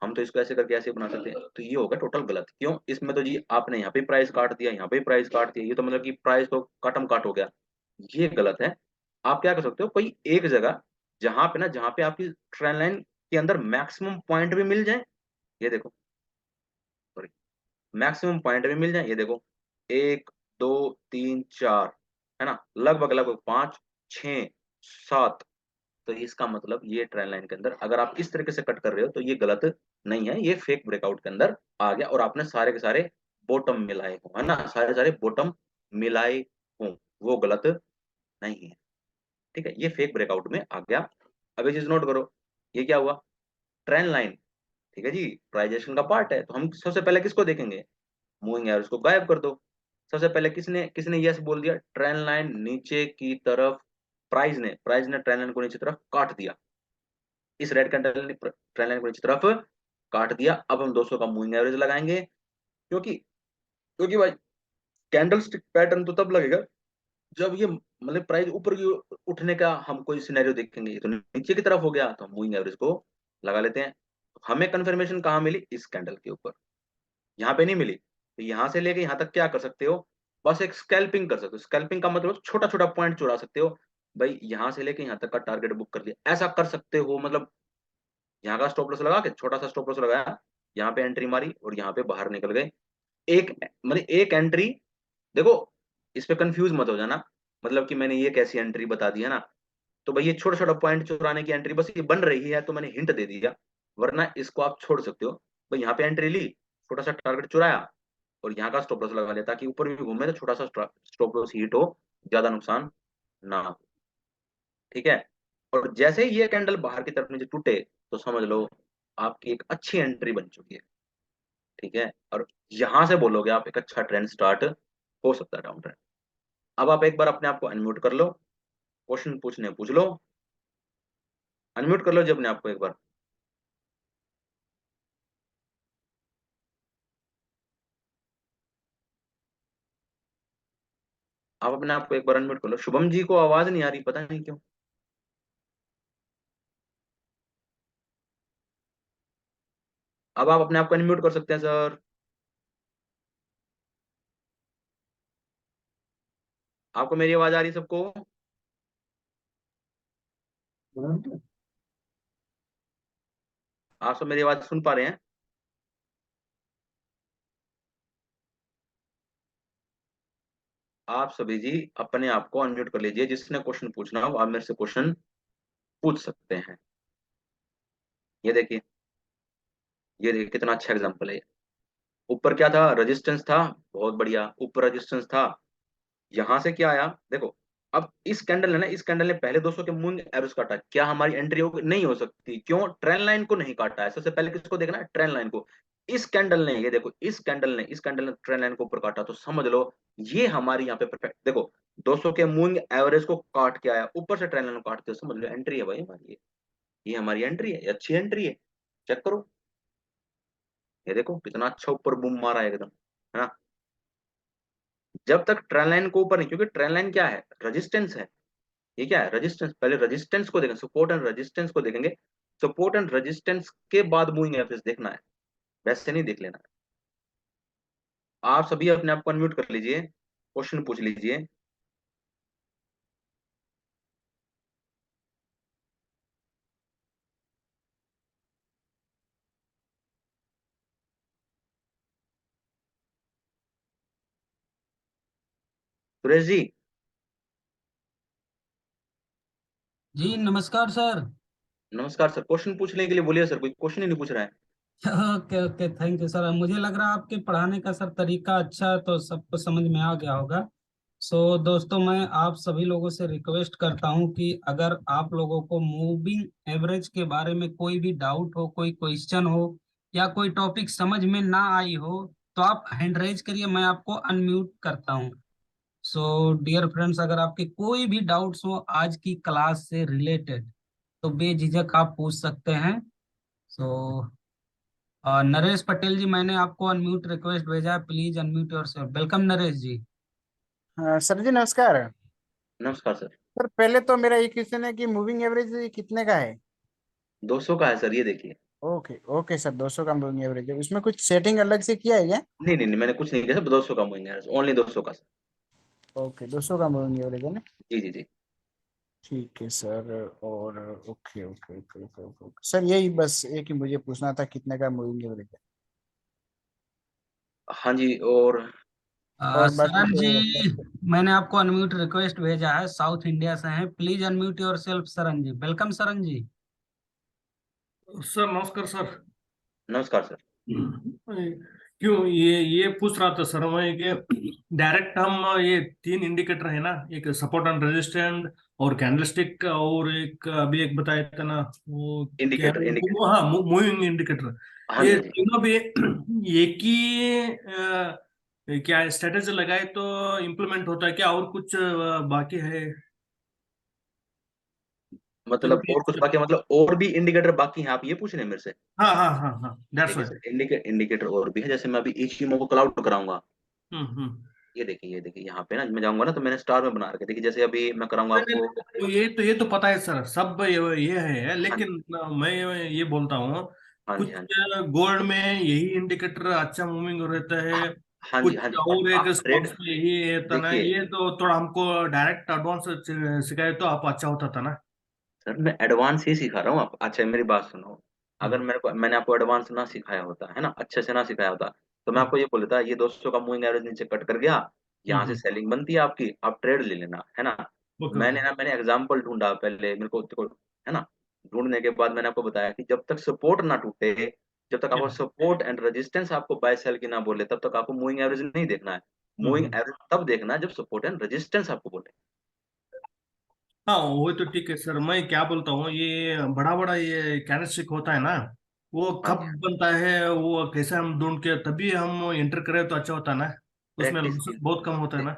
S1: हम तो इसको ऐसे करके ऐसे ही बना सकते हैं, तो ये होगा टोटल गलत। क्यों? इसमें तो जी आपने यहाँ पे प्राइस काट दिया, यहाँ पे प्राइस काट दिया, ये तो मतलब कि प्राइस तो काटम काट हो गया, ये गलत है। आप क्या कर सकते हो, कोई एक जगह जहां पे ना, जहां पे आपकी ट्रेन लाइन के अंदर मैक्सिमम पॉइंट भी मिल जाए, ये देखो, मैक्सिमम पॉइंट भी मिल जाए, ये देखो, एक, दो, तीन, चार, है ना, लगभग लगभग पांच, छ, सात, तो इसका मतलब ये ट्रेन लाइन के अंदर अगर आप इस तरीके से कट कर रहे हो तो ये गलत नहीं है, ये फेक ब्रेकआउट के अंदर आ गया, और आपने सारे के सारे बॉटम मिलाए हो, है ना, सारे सारे बॉटम मिलाए हो, वो गलत नहीं है। ठीक है, ये फेक ब्रेकआउट में आ गया। अब ये चीज नोट करो, ये क्या हुआ, ट्रेन लाइन, ठीक है जी, प्राइजेशन का पार्ट है, तो हम सबसे पहले किसको देखेंगे, मूविंग एवरेज को गायब कर दो। सबसे पहले किसने किसने यस बोल दिया, ट्रेन लाइन नीचे की तरफ, प्राइस ने ट्रेन लाइन को नीचे तरफ काट दिया, इस रेड कैंडल ने ट्रेन लाइन को नीचे तरफ काट दिया। अब हम 200 का मूविंग एवरेज लगाएंगे, क्योंकि क्योंकि भाई कैंडल स्टिक पैटर्न तो तब लगेगा जब ये मतलब प्राइस ऊपर की उठने का हम कोई सिनेरियो देखेंगे, ये तो नीचे की तरफ हो गया, तो हम मूविंग एवरेज को लगा लेते हैं। हमें कंफर्मेशन कहाँ मिली, इस कैंडल के ऊपर, यहाँ पे नहीं मिली, तो यहाँ से लेके यहाँ तक क्या कर सकते हो, बस एक स्कैल्पिंग कर सकते हो। स्कैल्पिंग का मतलब छोटा छोटा पॉइंट चुरा सकते हो, भाई यहाँ से लेके यहाँ तक का टारगेट बुक कर लिया, ऐसा कर सकते हो। मतलब यहाँ का स्टॉप लॉस लगा के, छोटा सा स्टॉप लॉस लगाया, यहाँ पे एंट्री मारी और यहाँ पे बाहर निकल गए। एक मतलब एक एंट्री, देखो इस पे कंफ्यूज मत हो जाना, मतलब कि मैंने ये कैसी एंट्री बता दी है ना, तो भाई ये छोटा छोटा पॉइंट चुराने की एंट्री, बस ये बन रही है तो मैंने हिंट दे दिया, वरना इसको आप छोड़ सकते हो। भाई यहाँ पे एंट्री ली, छोटा सा टारगेट चुराया, और यहाँ का स्टॉप लॉस लगा लिया, ताकि ऊपर भी घूमे तो छोटा सा स्टॉप लॉस हिट हो, ज्यादा नुकसान ना हो। ठीक है, और जैसे ही ये कैंडल बाहर की तरफ नीचे टूटे, तो समझ लो आपकी एक अच्छी एंट्री बन चुकी है। ठीक है, और यहां से बोलोगे आप एक अच्छा ट्रेंड स्टार्ट हो सकता है, डाउन ट्रेंड। अब आप एक बार अपने आप को अनम्यूट कर लो, क्वेश्चन पूछने पूछ लो, अनम्यूट कर लो जी अपने आप को एक बार। आप अपने आप को एक बार अनम्यूट कर लो, शुभम जी को आवाज नहीं आ रही, पता नहीं क्यों। अब आप अपने आप को अनम्यूट कर सकते हैं सर। आपको मेरी आवाज आ रही है सबको? आप सब मेरी आवाज सुन पा रहे हैं? आप सभी जी अपने आप को अनम्यूट कर लीजिए, जिसने क्वेश्चन पूछना हो आप मेरे से क्वेश्चन पूछ सकते हैं। ये देखिए, ये देखिए कितना अच्छा एग्जांपल है। ऊपर क्या था, रेजिस्टेंस था, बहुत बढ़िया, ऊपर रेजिस्टेंस था, यहां से क्या आया देखो। अब इस कैंडल ने ना, इस कैंडल ने पहले 200 के मूविंग एवरेज काटा, क्या हमारी एंट्री होगी? नहीं हो सकती, क्यों? ट्रेंड लाइन को नहीं काटा है। सबसे पहले किसको देखना है, ट्रेंड लाइन को। इस कैंडल ने, ये देखो, इस कैंडल ने ट्रेंड लाइन को ऊपर काटा, तो समझ लो ये हमारी यहाँ पे परफेक्ट, देखो 200 के मूविंग एवरेज को काट के आया, ऊपर से ट्रेंड लाइन को काटते हो, समझ लो एंट्री है भाई हमारी, ये हमारी एंट्री है, ये अच्छी एंट्री है। चेक करो, ये देखो कितना अच्छा ऊपर बूम मारा है एकदम, है ना। जब तक ट्रेंड लाइन को ऊपर नहीं, क्योंकि ट्रेंड लाइन क्या है, रेजिस्टेंस है। ये क्या है, रेजिस्टेंस, पहले रेजिस्टेंस को देखें, सपोर्ट एंड रेजिस्टेंस को देखेंगे, सपोर्ट एंड रेजिस्टेंस के बाद मूविंग एवरेज देखना है, वैसे नहीं देख लेना है। आप सभी अपने आप को अनम्यूट कर लीजिए, क्वेश्चन पूछ लीजिए। सुरेश जी।
S2: जी नमस्कार सर।
S1: नमस्कार सर, क्वेश्चन पूछने के लिए बोलिए सर, कोई क्वेश्चन ही नहीं पूछ रहा है।
S2: Okay okay, thank you sir. मुझे लग रहा है आपके पढ़ाने का सर तरीका अच्छा है, तो सबको समझ में आ गया होगा। सो दोस्तों, मैं आप सभी लोगों से रिक्वेस्ट करता हूं कि अगर आप लोगों को मूविंग एवरेज के बारे में कोई भी डाउट हो, कोई क्वेश्चन हो, या कोई टॉपिक समझ में ना आई हो, तो आप हैंड रेज करिए, मैं आपको अनम्यूट करता हूं। सो डियर फ्रेंड्स, अगर आपके कोई भी डाउट्स हो आज की क्लास से रिलेटेड, तो बेझिझक आप पूछ सकते हैं। सो नरेश पटेल जी, मैंने आपको अनम्यूट रिक्वेस्ट भेजा है, please unmute yourself. Welcome Naresh ji.
S3: हाँ सर जी, नमस्कार।
S1: नमस्कार सर।
S3: सर पहले तो मेरा ये क्वेश्चन है कि मूविंग एवरेज कितने का है?
S1: 200 का है सर, ये देखिए।
S3: ओके ओके सर, 200 का मूविंग एवरेज है। उसमें कुछ सेटिंग अलग से किया है क्या?
S1: नहीं नहीं नहीं, मैंने कुछ नहीं किया सर, 200 का मूविंग है, ओनली 200 का सर।
S3: ओके, 200 का मूविंग एवरेज है ना?
S1: जी जी जी।
S3: ठीक है सर। और okay okay okay okay okay sir, यही बस एक ही मुझे पूछना था, कितने का मूविंग एवरेज है।
S1: हाँ जी। और
S3: और बाकी
S2: सरन जी,
S3: तो
S2: मैंने आपको अनम्यूट रिक्वेस्ट भेजा है, साउथ इंडिया से हैं, please unmute yourself Saran ji. Welcome Saran ji.
S4: Sir नमस्कार सर।
S1: नमस्कार सर।
S4: क्यों ये पूछ रहा था सर मैं कि डायरेक्ट हम ये तीन इंडिकेटर है ना, एक सपोर्ट एंड रेजिस्टेंट और कैंडलस्टिक, और एक अभी एक बताया था ना वो क्या
S1: इंडिकेटर इंडिकेटर।
S4: हाँ, मूविंग इंडिकेटर।
S1: हाँ जी
S4: ये
S1: हाँ जी।
S4: तीनों भी एक ही क्या स्ट्रेटेजी लगाए तो इम्प्लीमेंट होता है क्या, और कुछ बाकी है?
S1: मतलब और कुछ
S4: क्योंकि
S1: बाकी, मतलब और भी इंडिकेटर बाकी हैं, आप ये पूछ रहे हैं मेरे से?
S4: हाँ हाँ हाँ हाँ, दैट्स
S1: देखिए
S4: वाई।
S1: सर, इंडिकेटर और भी है, जैसे मैं अभी इचिमो को क्लाउड कराऊंगा।
S4: हम्म।
S1: ये देखिए यहाँ पे ना, मैं जाऊंगा ना तो मैंने स्टार में बना रखे, देखिए जैसे अभी मैं कराऊंगा
S4: नहीं,
S1: आपको।
S4: नहीं, नहीं, ये तो पता है सर, सब ये है,
S1: हाँ
S4: लेकिन मैं ये बोलता हूँ,
S1: हाँ जी
S4: कुछ
S1: हाँ जी।
S4: गोल्ड में यही इंडिकेटर अच्छा मूविंग रहता है,
S1: हाँ जी
S4: कुछ
S1: हाँ जी।
S4: और एक
S1: आप ट्रेड
S4: स्टॉक्स में यही रहता ना,
S1: देखिए
S4: ये तो थोड़ा हमको डायरेक्ट एडवांस सिखाए तो आप अच्छा होता था ना।
S1: सर, मैं एडवांस ही सिखा रहा हूँ आप, अच्छा मेरी बात सुनो। अगर
S4: हम्म
S1: मैंने आपको एडवांस ना सिखाया होता है ना, अच्छे से ना सिखाया होता, तो मैं
S4: हम्म
S1: आपको ये बोल देता, ये 200 का मूविंग एवरेज नीचे कट कर गया, यहाँ से
S4: हम्म।
S1: सेलिंग बनती है आपकी, आप ट्रेड ले लेना है ना।
S4: Okay okay.
S1: मैंने एग्जांपल ढूंढा पहले, मेरे को है ना। ढूंढने के बाद मैंने आपको बताया कि जब तक सपोर्ट ना टूटे, जब तक आपको सपोर्ट एंड रेजिस्टेंस आपको बाय सेल की ना बोले, तब तक आपको मूविंग एवरेज नहीं देखना है। मूविंग
S4: हम्म।
S1: एवरेज तब देखना है जब सपोर्ट एंड रेजिस्टेंस आपको बोले।
S4: हाँ वो तो ठीक है सर, मैं क्या बोलता हूँ, ये बड़ा बड़ा ये कैंडलस्टिक होता है ना, वो
S1: हाँ
S4: कब
S1: जी।
S4: बनता है, वो कैसे हम ढूंढ के तभी हम एंटर करें तो अच्छा होता है ना, उसमें
S1: प्रैक्टिस
S4: लॉसेस बहुत कम होता है
S1: की।
S4: ना।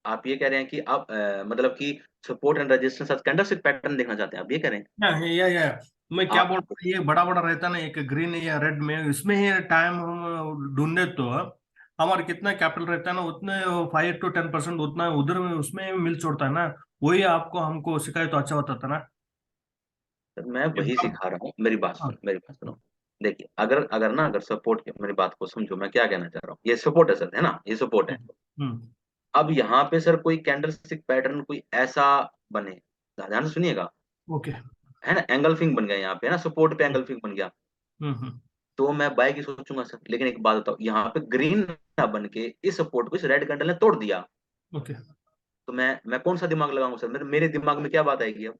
S1: आप ये कह रहे हैं कि आप मतलब कि support and resistance candlestick pattern देखना चाहते हैं, आप ये कह रहे हैं?
S4: या मैं क्या
S1: आप
S4: बोल रहा हूँ, ये बड़ा बड़ा रहता है ना, एक ग्रीन या रेड में, इसमें ही टाइम हम ढूंढे तो हमारा कितना कैपिटल रहता है ना, उतने 5 to 10% उतना उधर में उसमें मिल छोड़ता है ना, वही आपको हमको सिखाए तो अच्छा होता था ना।
S1: सर, मैं वही सिखा रहा हूँ,
S4: हाँ।
S1: मेरी बात सुनो। देखिए, अगर अगर ना अगर सपोर्ट, मेरी बात को समझो, मैं क्या कहना चाह रहा हूँ, ये सपोर्ट है सर, है ना, ये सपोर्ट है।
S4: हम्म।
S1: अब यहाँ पे सर कोई कैंडलस्टिक पैटर्न कोई ऐसा बने, ध्यान से सुनिएगा,
S4: ओके।
S1: है ना, एंगल्फिंग बन गया यहाँ पे, है ना, सपोर्ट पे एंगल्फिंग बन गया,
S4: हम्म।
S1: तो मैं बाय की सोचूंगा सर। लेकिन एक बात बताओ, यहाँ पे ग्रीन ना बन के इस सपोर्ट को इस रेड कैंडल ने तोड़ दिया,
S4: ओके।
S1: तो मैं कौन सा दिमाग लगाऊंगा सर, मेरे दिमाग में क्या बात आएगी अब?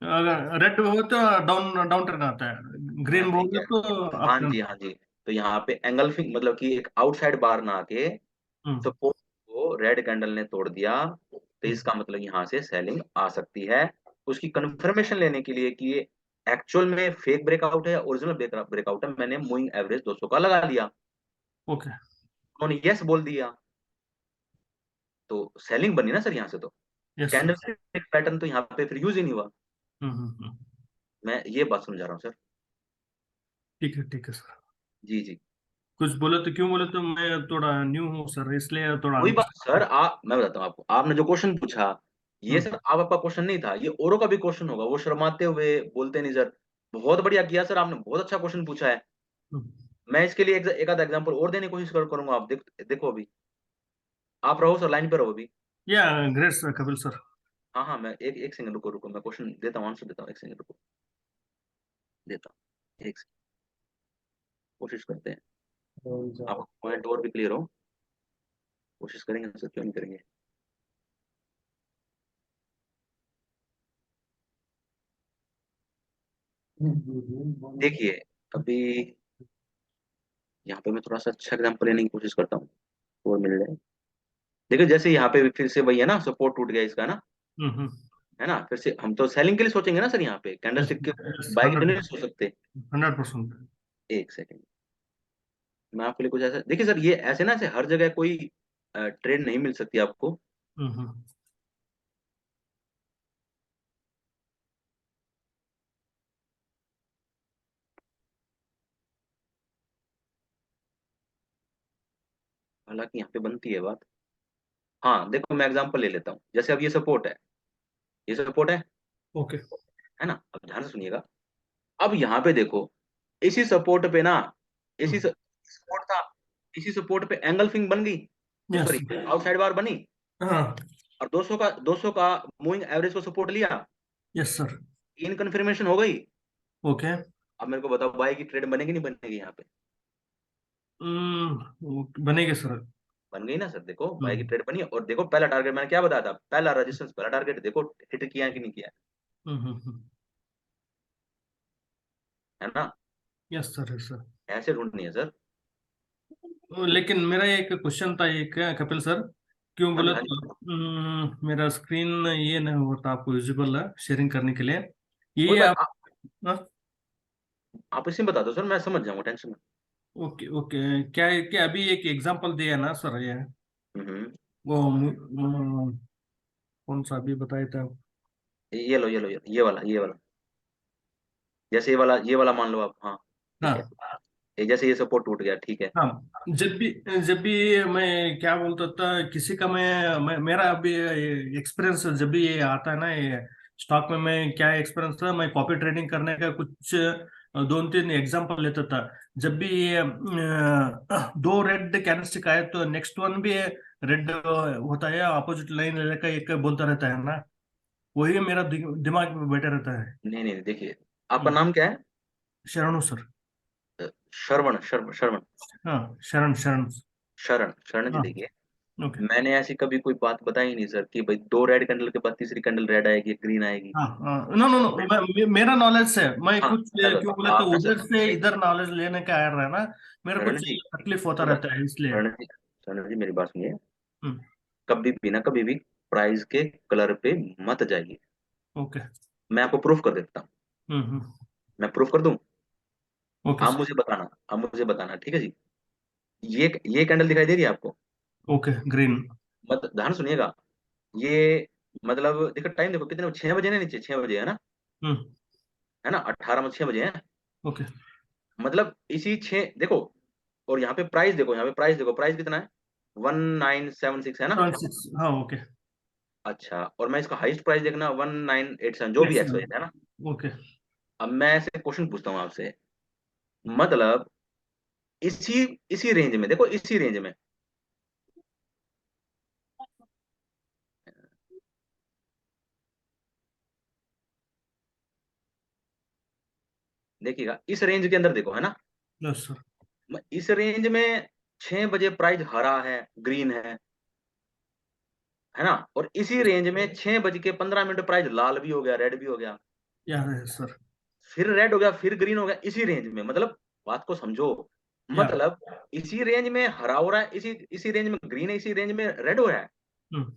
S4: अगर रेड हो तो डाउन डाउन ट्रेंड आता है,
S1: मैं
S4: ग्रीन
S1: वही
S4: बोल
S1: कह
S4: तो
S1: रहा हूँ,
S4: अप
S1: हाँ
S4: ट्रेंड।
S1: जी हाँ जी। तो यहाँ पे एंगल्फिंग मतलब कि एक आउटसाइड बार ना आके
S4: हम्म
S1: सपोर्ट को रेड कैंडल ने तोड़ दिया, तो
S4: हम्म
S1: इसका मतलब यहाँ से सेलिंग आ सकती है। उसकी कंफर्मेशन लेने के लिए कि ये एक्चुअल में फेक ब्रेकआउट है या ओरिजिनल ब्रेकआउट है, मैंने मूविंग एवरेज 200 का लगा लिया,
S4: ओके।
S1: उन्होंने यस बोल दिया, तो सेलिंग बनी ना सर यहाँ से, तो
S4: यस सर।
S1: कैंडल पैटर्न तो यहाँ पे फिर यूज ही नहीं हुआ।
S4: हम्म।
S1: मैं ये बात समझा रहा हूँ सर।
S4: ठीक है सर।
S1: जी जी।
S4: कुछ बोले तो क्यों बोले, तो मैं थोड़ा न्यू हूँ सर, इसलिए थोड़ा
S1: वही बात सर,
S4: अंडरस्टैंड।
S1: मैं बताता हूँ आपको, आपने जो क्वेश्चन पूछा, ये
S4: हम्म
S1: सर आप आपका क्वेश्चन नहीं था, ये औरों का भी क्वेश्चन होगा, वो शर्माते हुए बोलते नहीं सर। बहुत बढ़िया किया सर आपने, बहुत अच्छा क्वेश्चन पूछा है। मैं इसके लिए एक आधा एग्जांपल और देने की कोशिश करूंगा। आप देखो अभी आप रहो सर, लाइन पे रहो अभी।
S4: या ग्रेट सर कपिल सर।
S1: हाँ हाँ, मैं एक सेकंड, रुको रुको, मैं क्वेश्चन देता हूँ, आंसर देता हूँ, एक सेकंड रुको, देता हूँ, एक सेकंड, कोशिश करते हैं आपका पॉइंट और भी क्लियर हो। कोशिश करेंगे सर, क्यों नहीं करेंगे। देखिए अभी यहाँ पे मैं थोड़ा सा अच्छा एग्जाम्पल लेने की कोशिश करता हूँ और मिल जाए। देखिए जैसे यहाँ पे भी फिर से वही है ना, सपोर्ट टूट गया इसका ना,
S4: हम्म।
S1: है ना। फिर से हम तो सेलिंग के लिए सोचेंगे ना सर, यहाँ पे
S4: यस
S1: कैंडलस्टिक के
S4: यस,
S1: बाय के तो नहीं
S4: 100%।
S1: सोच सकते।
S4: 100%।
S1: एक सेकंड, मैं आपके लिए कुछ ऐसा, देखिए सर ये ऐसे ना, ऐसे हर जगह कोई ट्रेड नहीं मिल सकती आपको।
S4: हम्म।
S1: हालांकि यहाँ पे बनती है बात। हाँ देखो मैं एग्जांपल ले लेता हूँ, जैसे अब ये सपोर्ट है, ये सपोर्ट
S4: ओके।
S1: है ना। अब ध्यान से सुनिएगा, अब यहाँ पे देखो, इसी सपोर्ट पे ना, इसी सपोर्ट था, इसी सपोर्ट पे एंगल फिंग बन गई,
S4: यस।
S1: सॉरी आउटसाइड बार बनी,
S4: हाँ।
S1: और 200 का मूविंग एवरेज को सपोर्ट लिया,
S4: यस सर।
S1: इन कन्फर्मेशन हो गई।
S4: ओके।
S1: अब मेरे को बताओ बाय की ट्रेड बनेगी नहीं बनेगी यहाँ पे।
S4: बनेगा सर।
S1: बन गई ना सर, देखो बाय की
S4: हम्म
S1: ट्रेड बनी, और देखो पहला टारगेट मैंने क्या बताया था, पहला रेजिस्टेंस पहला टारगेट देखो हिट किया है कि नहीं किया है ना।
S4: Yes sir, yes sir.
S1: ऐसे ढूंढनी है सर।
S4: लेकिन मेरा एक क्वेश्चन था एक कपिल सर, क्यों
S1: हाँ जी
S4: बोले
S1: हाँ
S4: तो
S1: जी,
S4: मेरा स्क्रीन ये नहीं होता आपको विजिबल है शेयरिंग करने के लिए,
S1: कोई
S4: ये
S1: बात
S4: आप। हाँ,
S1: आप इसी में बता दो सर, मैं समझ जाऊंगा, टेंशन में।
S4: Okay okay. क्या क्या अभी एक एग्जांपल दिया ना सर ये,
S1: हम्म,
S4: वो कौन सा अभी बताया था।
S1: ये लो ये लो ये वाला, जैसे ये वाला मान लो आप, हाँ ठीक है।
S4: हाँ
S1: ये जैसे ये सपोर्ट टूट गया, ठीक है।
S4: हाँ। जब भी मैं क्या बोलता था किसी का, मेरा अभी एक्सपीरियंस जब भी ये आता है ना ये स्टॉक में, मैं क्या एक्सपीरियंस था, मैं कॉपी ट्रेडिंग करने का कुछ दो तीन एग्जांपल लेता था। जब भी ये दो रेड कैंडलस्टिक आए तो नेक्स्ट वन भी रेड होता है, अपोजिट लाइन लेकर एक बोलता रहता है ना, वही मेरा दिमाग में बैठा रहता है।
S1: नहीं नहीं, देखिए आपका
S4: हम्म,
S1: नाम क्या है।
S4: शरणु सर।
S1: श्रवण शर्म शर्मन
S4: हाँ, शरण शरण।
S1: शरण शरण जी,
S4: हाँ।
S1: देखिए
S4: ओके।
S1: मैंने ऐसी कभी कोई बात बताई नहीं सर कि भाई दो रेड कैंडल के बाद तीसरी कैंडल रेड आएगी ग्रीन आएगी।
S4: हाँ हाँ, नो नो नो, मेरा नॉलेज से मैं
S1: हाँ
S4: कुछ
S1: चलो,
S4: क्यों बोले तो
S1: अच्छा
S4: उधर से
S1: एक,
S4: इधर नॉलेज लेने का आ रहा है ना, मेरा
S1: शरण
S4: कुछ
S1: जी,
S4: तकलीफ होता
S1: सुनो,
S4: रहता है इसलिए।
S1: शरण जी मेरी बात सुनिए।
S4: हम्म।
S1: कभी भी ना कभी भी प्राइस के कलर पे मत जाइए।
S4: ओके।
S1: मैं आपको प्रूफ कर देता हूँ,
S4: हम्म।
S1: मैं प्रूफ कर दूं,
S4: ओके
S1: आप
S4: सर।
S1: मुझे बताना, आप मुझे बताना, ठीक है जी। ये कैंडल दिखाई दे रही है आपको,
S4: ओके ग्रीन।
S1: मत ध्यान सुनिएगा। ये मतलब देखो टाइम, देखो कितने, 6 बजे ना, नीचे 6 बजे है ना,
S4: हम्म।
S1: है ना, 18 में 6 बजे है।
S4: ओके।
S1: मतलब इसी छः देखो, और यहाँ पे प्राइस देखो, यहाँ पे प्राइस देखो, प्राइस कितना है, 1976 है ना।
S4: 6, हाँ ओके।
S1: अच्छा, और मैं इसका हाईएस्ट प्राइस देखना 1987, जो भी
S4: यस।
S1: एक्स है ना।
S4: ओके।
S1: अब मैं ऐसे क्वेश्चन पूछता हूँ आपसे, मतलब इसी इसी रेंज में देखो, इसी रेंज में देखिएगा, इस रेंज के अंदर देखो, है ना।
S4: Yes sir.
S1: इस रेंज में 6 बजे प्राइस हरा है, ग्रीन है ना, और इसी रेंज में 6 बज के 15 मिनट प्राइस लाल भी हो गया, रेड भी हो गया,
S4: या सर।
S1: फिर रेड हो गया, फिर ग्रीन हो गया, इसी रेंज में, मतलब बात को समझो।
S4: या।
S1: मतलब इसी रेंज में हरा हो रहा है, इसी इसी रेंज में ग्रीन है, इसी रेंज में रेड हो रहा है।
S4: हम्म।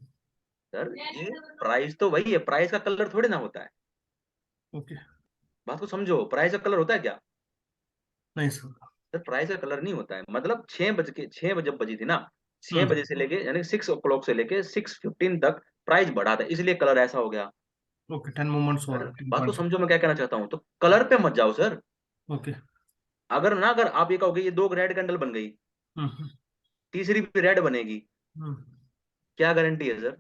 S1: सर ये प्राइस तो वही है, प्राइस का कलर थोड़ी ना होता है।
S4: ओके।
S1: बात को समझो, प्राइस का कलर होता है क्या।
S4: नहीं सर।
S1: सर प्राइस का कलर नहीं होता है, मतलब 6 बजे बजी थी ना, छह
S4: हम्म।
S1: बजे से लेके यानी 6 o'clock से लेके 6:15 तक प्राइस बढ़ा था, इसलिए कलर ऐसा हो गया।
S4: ओके, 10 मोमेंट्स हुआ,
S1: सर
S4: 10
S1: बात को
S4: पॉइंट्स।
S1: समझो, मैं क्या कहना चाहता हूँ, तो कलर पे मत जाओ सर।
S4: ओके।
S1: अगर आप ये कहोगे ये दो रेड कैंडल बन गई,
S4: हम्म
S1: तीसरी भी रेड बनेगी,
S4: हम्म।
S1: क्या गारंटी है सर।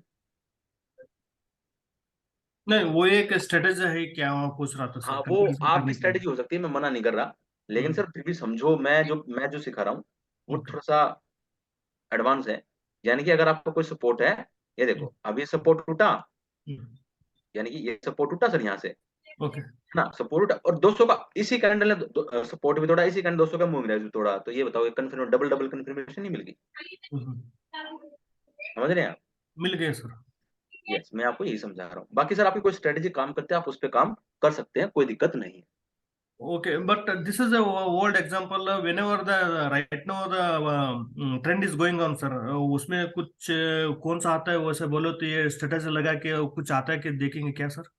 S4: नहीं, वो एक स्ट्रेटेजी है क्या, मैं पूछ रहा था
S1: हाँ
S4: सर,
S1: वो
S4: कंपैरिजन करने
S1: आपकी
S4: के लिए।
S1: स्ट्रेटेजी हो सकती है, मैं मना नहीं कर रहा, लेकिन सर फिर भी समझो, मैं जो सिखा रहा हूँ वो
S4: ओके।
S1: थोड़ा सा एडवांस है। यानी कि अगर आपका कोई सपोर्ट है, ये देखो अब ये सपोर्ट टूटा, यानी कि ये सपोर्ट टूटा सर यहाँ से, है
S4: ओके।
S1: ना, सपोर्ट टूटा, और 200 का इसी कैंडल ने सपोर्ट भी तोड़ा, इसी कैंडल 200 का मूविंग एवरेज भी तोड़ा, तो ये बताओ कंफर्म डबल डबल कंफर्मेशन नहीं मिल गई? समझ रहे हैं आप?
S4: मिल गए सर।
S1: यस, मैं आपको यही समझा रहा हूँ। बाकी सर आपकी कोई स्ट्रेटेजी काम करते हैं, आप उस पर काम कर सकते हैं, कोई दिक्कत नहीं है।
S4: Okay, but this is a old example. Whenever the right now the trend is going on, sir, उसमें कुछ कौन सा आता है वैसे बोलो तो ये स्टेटस लगा के कुछ आता है कि देखेंगे क्या सर?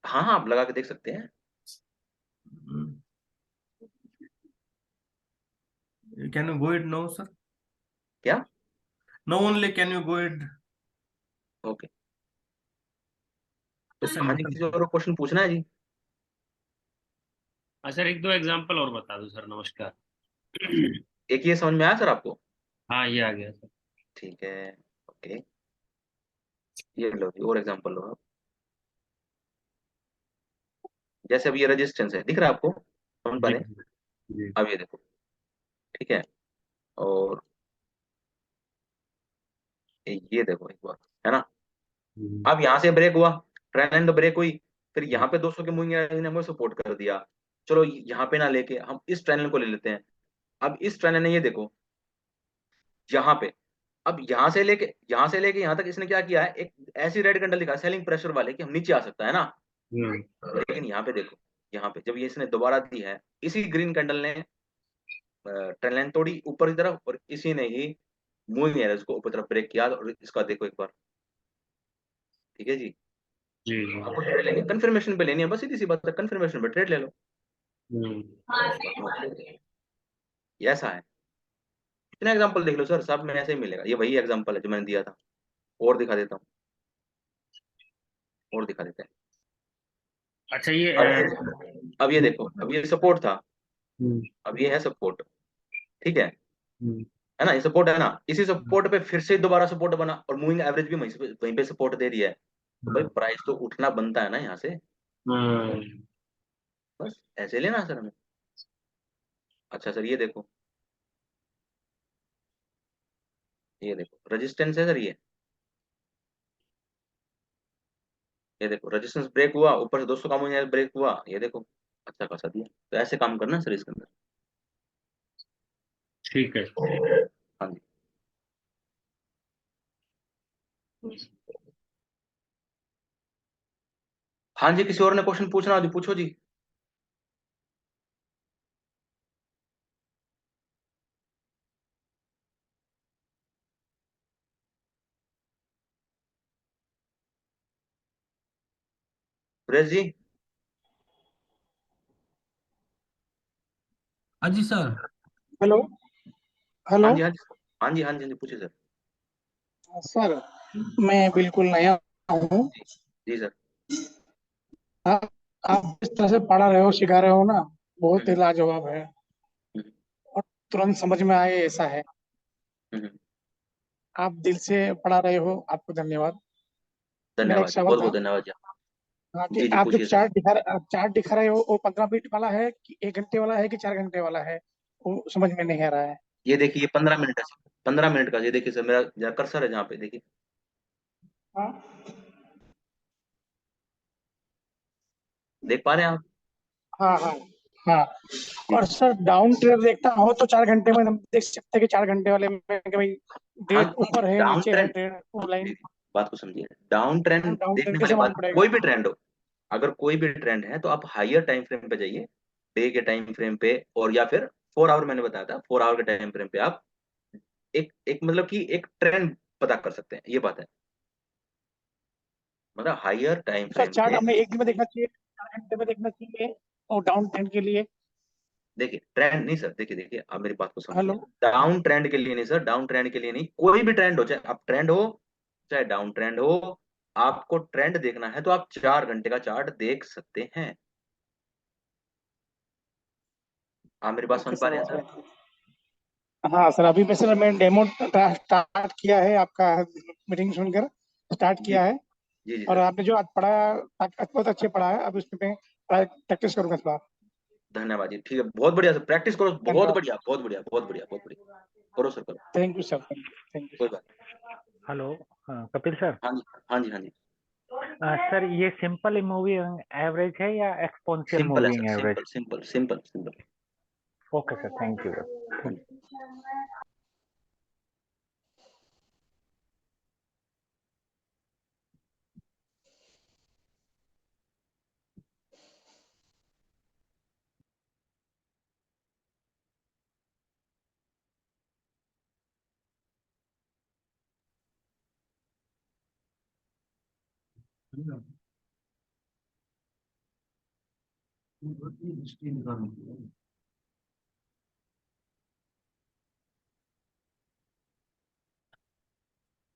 S1: हाँ हाँ, आप लगा के देख सकते हैं।
S4: Can you go it now, sir?
S1: क्या?
S4: No only can you go it.
S1: Okay, तो
S4: Yes,
S1: हाँ जी, किसी और क्वेश्चन पूछना है जी?
S5: हाँ सर, एक दो एग्जांपल और बता दो सर। नमस्कार।
S1: एक ये समझ में आया सर आपको?
S5: हाँ, ये आ गया सर।
S1: ठीक है, ओके, ये लो जी, और एग्जांपल लो आप। जैसे अब ये रेजिस्टेंस है, दिख रहा है आपको, समझ पा
S5: जी
S1: रहे हैं?
S5: जी।
S1: अब ये देखो, ठीक है, और ये देखो एक बार, है ना,
S5: हम्म,
S1: अब यहाँ से ब्रेक हुआ, ट्रेंड लाइन तो ब्रेक हुई, फिर यहाँ पे 200 के मूविंग एवरेज ने हमें सपोर्ट कर दिया। चलो यहाँ पे ना लेके हम इस ट्रेंड लाइन को ले लेते हैं। अब इस ट्रेंड लाइन ने, ये देखो यहाँ पे, अब यहाँ से लेके यहाँ तक इसने क्या किया है, एक ऐसी रेड कैंडल दिखा सेलिंग प्रेशर वाले कि हम नीचे आ सकता है ना।
S5: हम्म,
S1: लेकिन यहाँ पे देखो, यहाँ पे जब ये इसने दोबारा दी है, इसी ग्रीन कैंडल ने ट्रेंड लाइन तोड़ी ऊपर की तरफ, और इसी ने ही मूविंग एवरेज को ऊपर तरफ ब्रेक किया, और इसका देखो एक बार। ठीक है जी,
S5: जी जी।
S1: आपको ट्रेड लेनी, कंफर्मेशन पे लेनी है, बस सीधी सी बात है, कंफर्मेशन पे ट्रेड ले लो।
S5: हम्म,
S1: ये ऐसा है। इतना एग्जांपल देख लो सर, सब में ऐसे ही मिलेगा, ये वही एग्जांपल है जो मैंने दिया था। और दिखा देता हूँ, और दिखा देते हैं।
S5: अच्छा, ये
S1: अब ये देखो, अब ये सपोर्ट था,
S5: हम्म,
S1: अब ये है सपोर्ट, ठीक
S5: हम्म,
S1: है ना, ये सपोर्ट है ना, इसी सपोर्ट पे फिर से दोबारा सपोर्ट बना, और मूविंग एवरेज भी वहीं पे सपोर्ट दे दिया है, तो भाई प्राइस तो उठना बनता है ना यहाँ से।
S5: हम्म,
S1: बस ऐसे लेना सर हमें। अच्छा सर, ये देखो रेजिस्टेंस है सर, ये देखो रेजिस्टेंस ब्रेक हुआ, ऊपर से 200 का मूविंग एवरेज ब्रेक हुआ, ये देखो अच्छा खासा दिया। तो ऐसे काम करना सर इसके अंदर।
S5: ठीक है।
S1: हाँ जी। हाँ जी, किसी और ने क्वेश्चन पूछना हो जी, पूछो जी। सुरेश जी।
S2: हाँ जी सर।
S6: हेलो।
S1: हाँ
S6: हेलो
S1: जी, हाँ जी, हाँ जी, हाँ जी, हाँ जी, पूछिए सर।
S6: सर, मैं बिल्कुल नया हूँ।
S1: जी सर।
S6: आप आप जिस तरह से पढ़ा रहे हो, सिखा रहे हो ना, बहुत ही
S1: हम्म,
S6: लाजवाब है
S1: हम्म,
S6: और तुरंत समझ में आए ऐसा है।
S1: हम्म,
S6: आप दिल से पढ़ा रहे हो, आपको धन्यवाद। मेरा एक
S1: धन्यवाद जी,
S6: सवाल
S1: बहुत बहुत
S6: था।
S1: धन्यवाद जी।
S6: हाँ कि
S1: जी जी,
S6: आप जो
S1: पूछिए सर।
S6: चार्ट दिखा रहे हो, वो 15 मिनट वाला है कि 1 घंटे वाला है कि 4 घंटे वाला है? वो समझ में नहीं आ रहा है।
S1: ये देखिए, ये 15 मिनट है सर, 15 मिनट का, ये देखिए सर, मेरा जरा कर्सर है जहाँ पे, देखिए,
S6: हाँ
S1: देख पा रहे हैं आप?
S6: हाँ हाँ हाँ।
S1: जी
S6: और सर, डाउन ट्रेड देखता हो तो 4 घंटे में हम देख सकते हैं कि 4 घंटे वाले में कि भाई
S1: हाँ
S6: ट्रेड
S1: जी,
S6: ऊपर है
S1: डाउन
S6: नीचे है,
S1: ट्रेंड,
S6: ट्रेड वो लाइन।
S1: देखिए बात को समझिए, डाउन ट्रेंड
S6: डाउन
S1: देखने
S6: ट्रेड
S1: वाली
S6: कैसे
S1: बात,
S6: मालूम पड़ेगा?
S1: कोई भी ट्रेंड हो, अगर कोई भी ट्रेंड है तो आप हायर टाइम फ्रेम पे जाइए, डे के टाइम फ्रेम पे, और या फिर 4 आवर, मैंने बताया था 4 आवर के टाइम फ्रेम पे आप एक एक मतलब कि एक ट्रेंड पता कर सकते हैं, ये बात है, मतलब higher time
S6: sir,
S1: frame
S6: chart
S1: पे।
S6: हमें एक दिन में देखना चाहिए, 4 घंटे में देखना चाहिए, और डाउन ट्रेंड के लिए?
S1: देखिए ट्रेंड नहीं सर, देखिए देखिए, आप मेरी बात को समझिए,
S6: हेलो।
S1: डाउन ट्रेंड के लिए नहीं सर, डाउन ट्रेंड के लिए नहीं, कोई भी ट्रेंड हो, चाहे आप ट्रेंड हो चाहे डाउन ट्रेंड हो, आपको ट्रेंड देखना है तो आप 4 घंटे का चार्ट देख सकते हैं। आप मेरी बात
S6: ओके
S1: समझ पा
S6: सर,
S1: रहे हैं
S6: ओके।
S1: सर?
S6: हाँ सर, अभी मैं मैं डेमो स्टार्ट किया है, आपका मीटिंग सुनकर स्टार्ट
S1: जी
S6: किया है।
S1: जी जी
S6: और
S1: सर।
S6: आपने जो आज पढ़ाया बहुत अच्छे पढ़ा है। अब उसमें मैं प्रैक्टिस करूंगा थोड़ा।
S1: धन्यवाद जी, ठीक है, बहुत बढ़िया सर, प्रैक्टिस करो, बहुत
S6: धन्यवाद।
S1: बढ़िया, बहुत बढ़िया, बहुत बढ़िया, बहुत बढ़िया, करो सर, करो,
S6: thank you sir, thank you.
S1: कोई बात
S7: हेलो, कपिल सर।
S1: नहीं। हाँ जी, हाँ जी, हाँ जी,
S7: सर ये सिंपल मूविंग एवरेज है या एक्सपोनेंशियल
S1: सिंपल है
S7: moving
S1: sir,
S7: average?
S1: Simple simple simple simple.
S7: Okay sir, thank you.
S1: हाँ जी।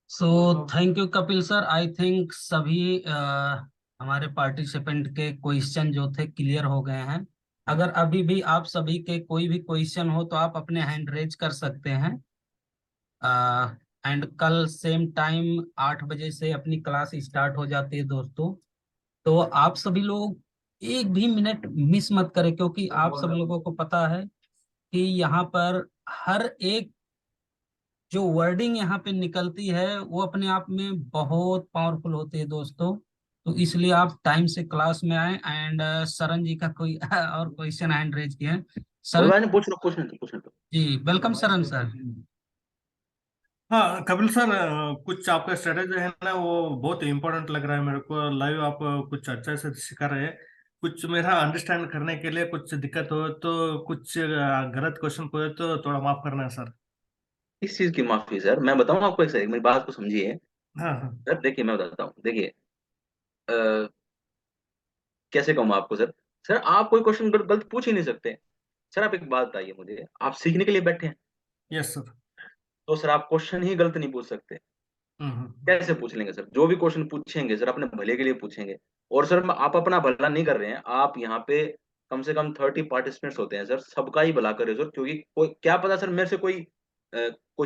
S2: So thank you Kapil sir. I think सभी हमारे पार्टिसिपेंट के क्वेश्चन जो थे क्लियर हो गए हैं। अगर अभी भी आप सभी के कोई भी क्वेश्चन हो तो आप अपने हैंड रेज कर सकते हैं। एंड कल सेम टाइम 8 बजे से अपनी क्लास स्टार्ट हो जाती है दोस्तों। तो आप सभी लोग एक भी मिनट मिस मत करें, क्योंकि आप सब लोगों को पता है कि यहाँ पर हर एक जो वर्डिंग यहाँ पे निकलती है वो अपने आप में बहुत पावरफुल होती है दोस्तों। तो इसलिए आप टाइम से क्लास में आए। एंड सरन जी का कोई और क्वेश्चन हैंड रेज किया है।
S1: कोई
S2: सरन
S1: बात नहीं, पूछ लो, पूछने दो, पूछने दो।
S2: जी, वेलकम सरन सर।
S4: हाँ कपिल सर, कुछ आपका स्ट्रेटेजी है ना, वो बहुत इम्पोर्टेंट लग रहा है मेरे को। लाइव आप कुछ अच्छा से सिखा रहे हैं। कुछ मेरा अंडरस्टैंड करने के लिए कुछ दिक्कत हो तो, कुछ गलत क्वेश्चन पूछे तो थोड़ा माफ करना है सर।
S1: इस चीज की माफी सर, मैं बताऊं आपको, एक सेकंड मेरी बात को समझिए।
S4: हाँ हाँ।
S1: सर देखिए, मैं बताता हूँ, देखिए, अ, कैसे कहूँ मैं आपको सर। सर आप कोई क्वेश्चन गलत पूछ ही नहीं सकते। सर आप एक बात बताइए मुझे, आप सीखने के लिए बैठे हैं,
S4: यस सर।
S1: तो सर आप क्वेश्चन ही गलत नहीं पूछ सकते।
S4: हम्म।
S1: कैसे पूछ लेंगे सर? जो भी क्वेश्चन पूछेंगे सर अपने भले के लिए पूछेंगे। और सर आप अपना भला नहीं कर रहे हैं, आप यहाँ पे कम से कम 30 पार्टिसिपेंट्स होते हैं सर, सबका ही भला करे सर, क्योंकि कोई क्या पता सर मेरे से कोई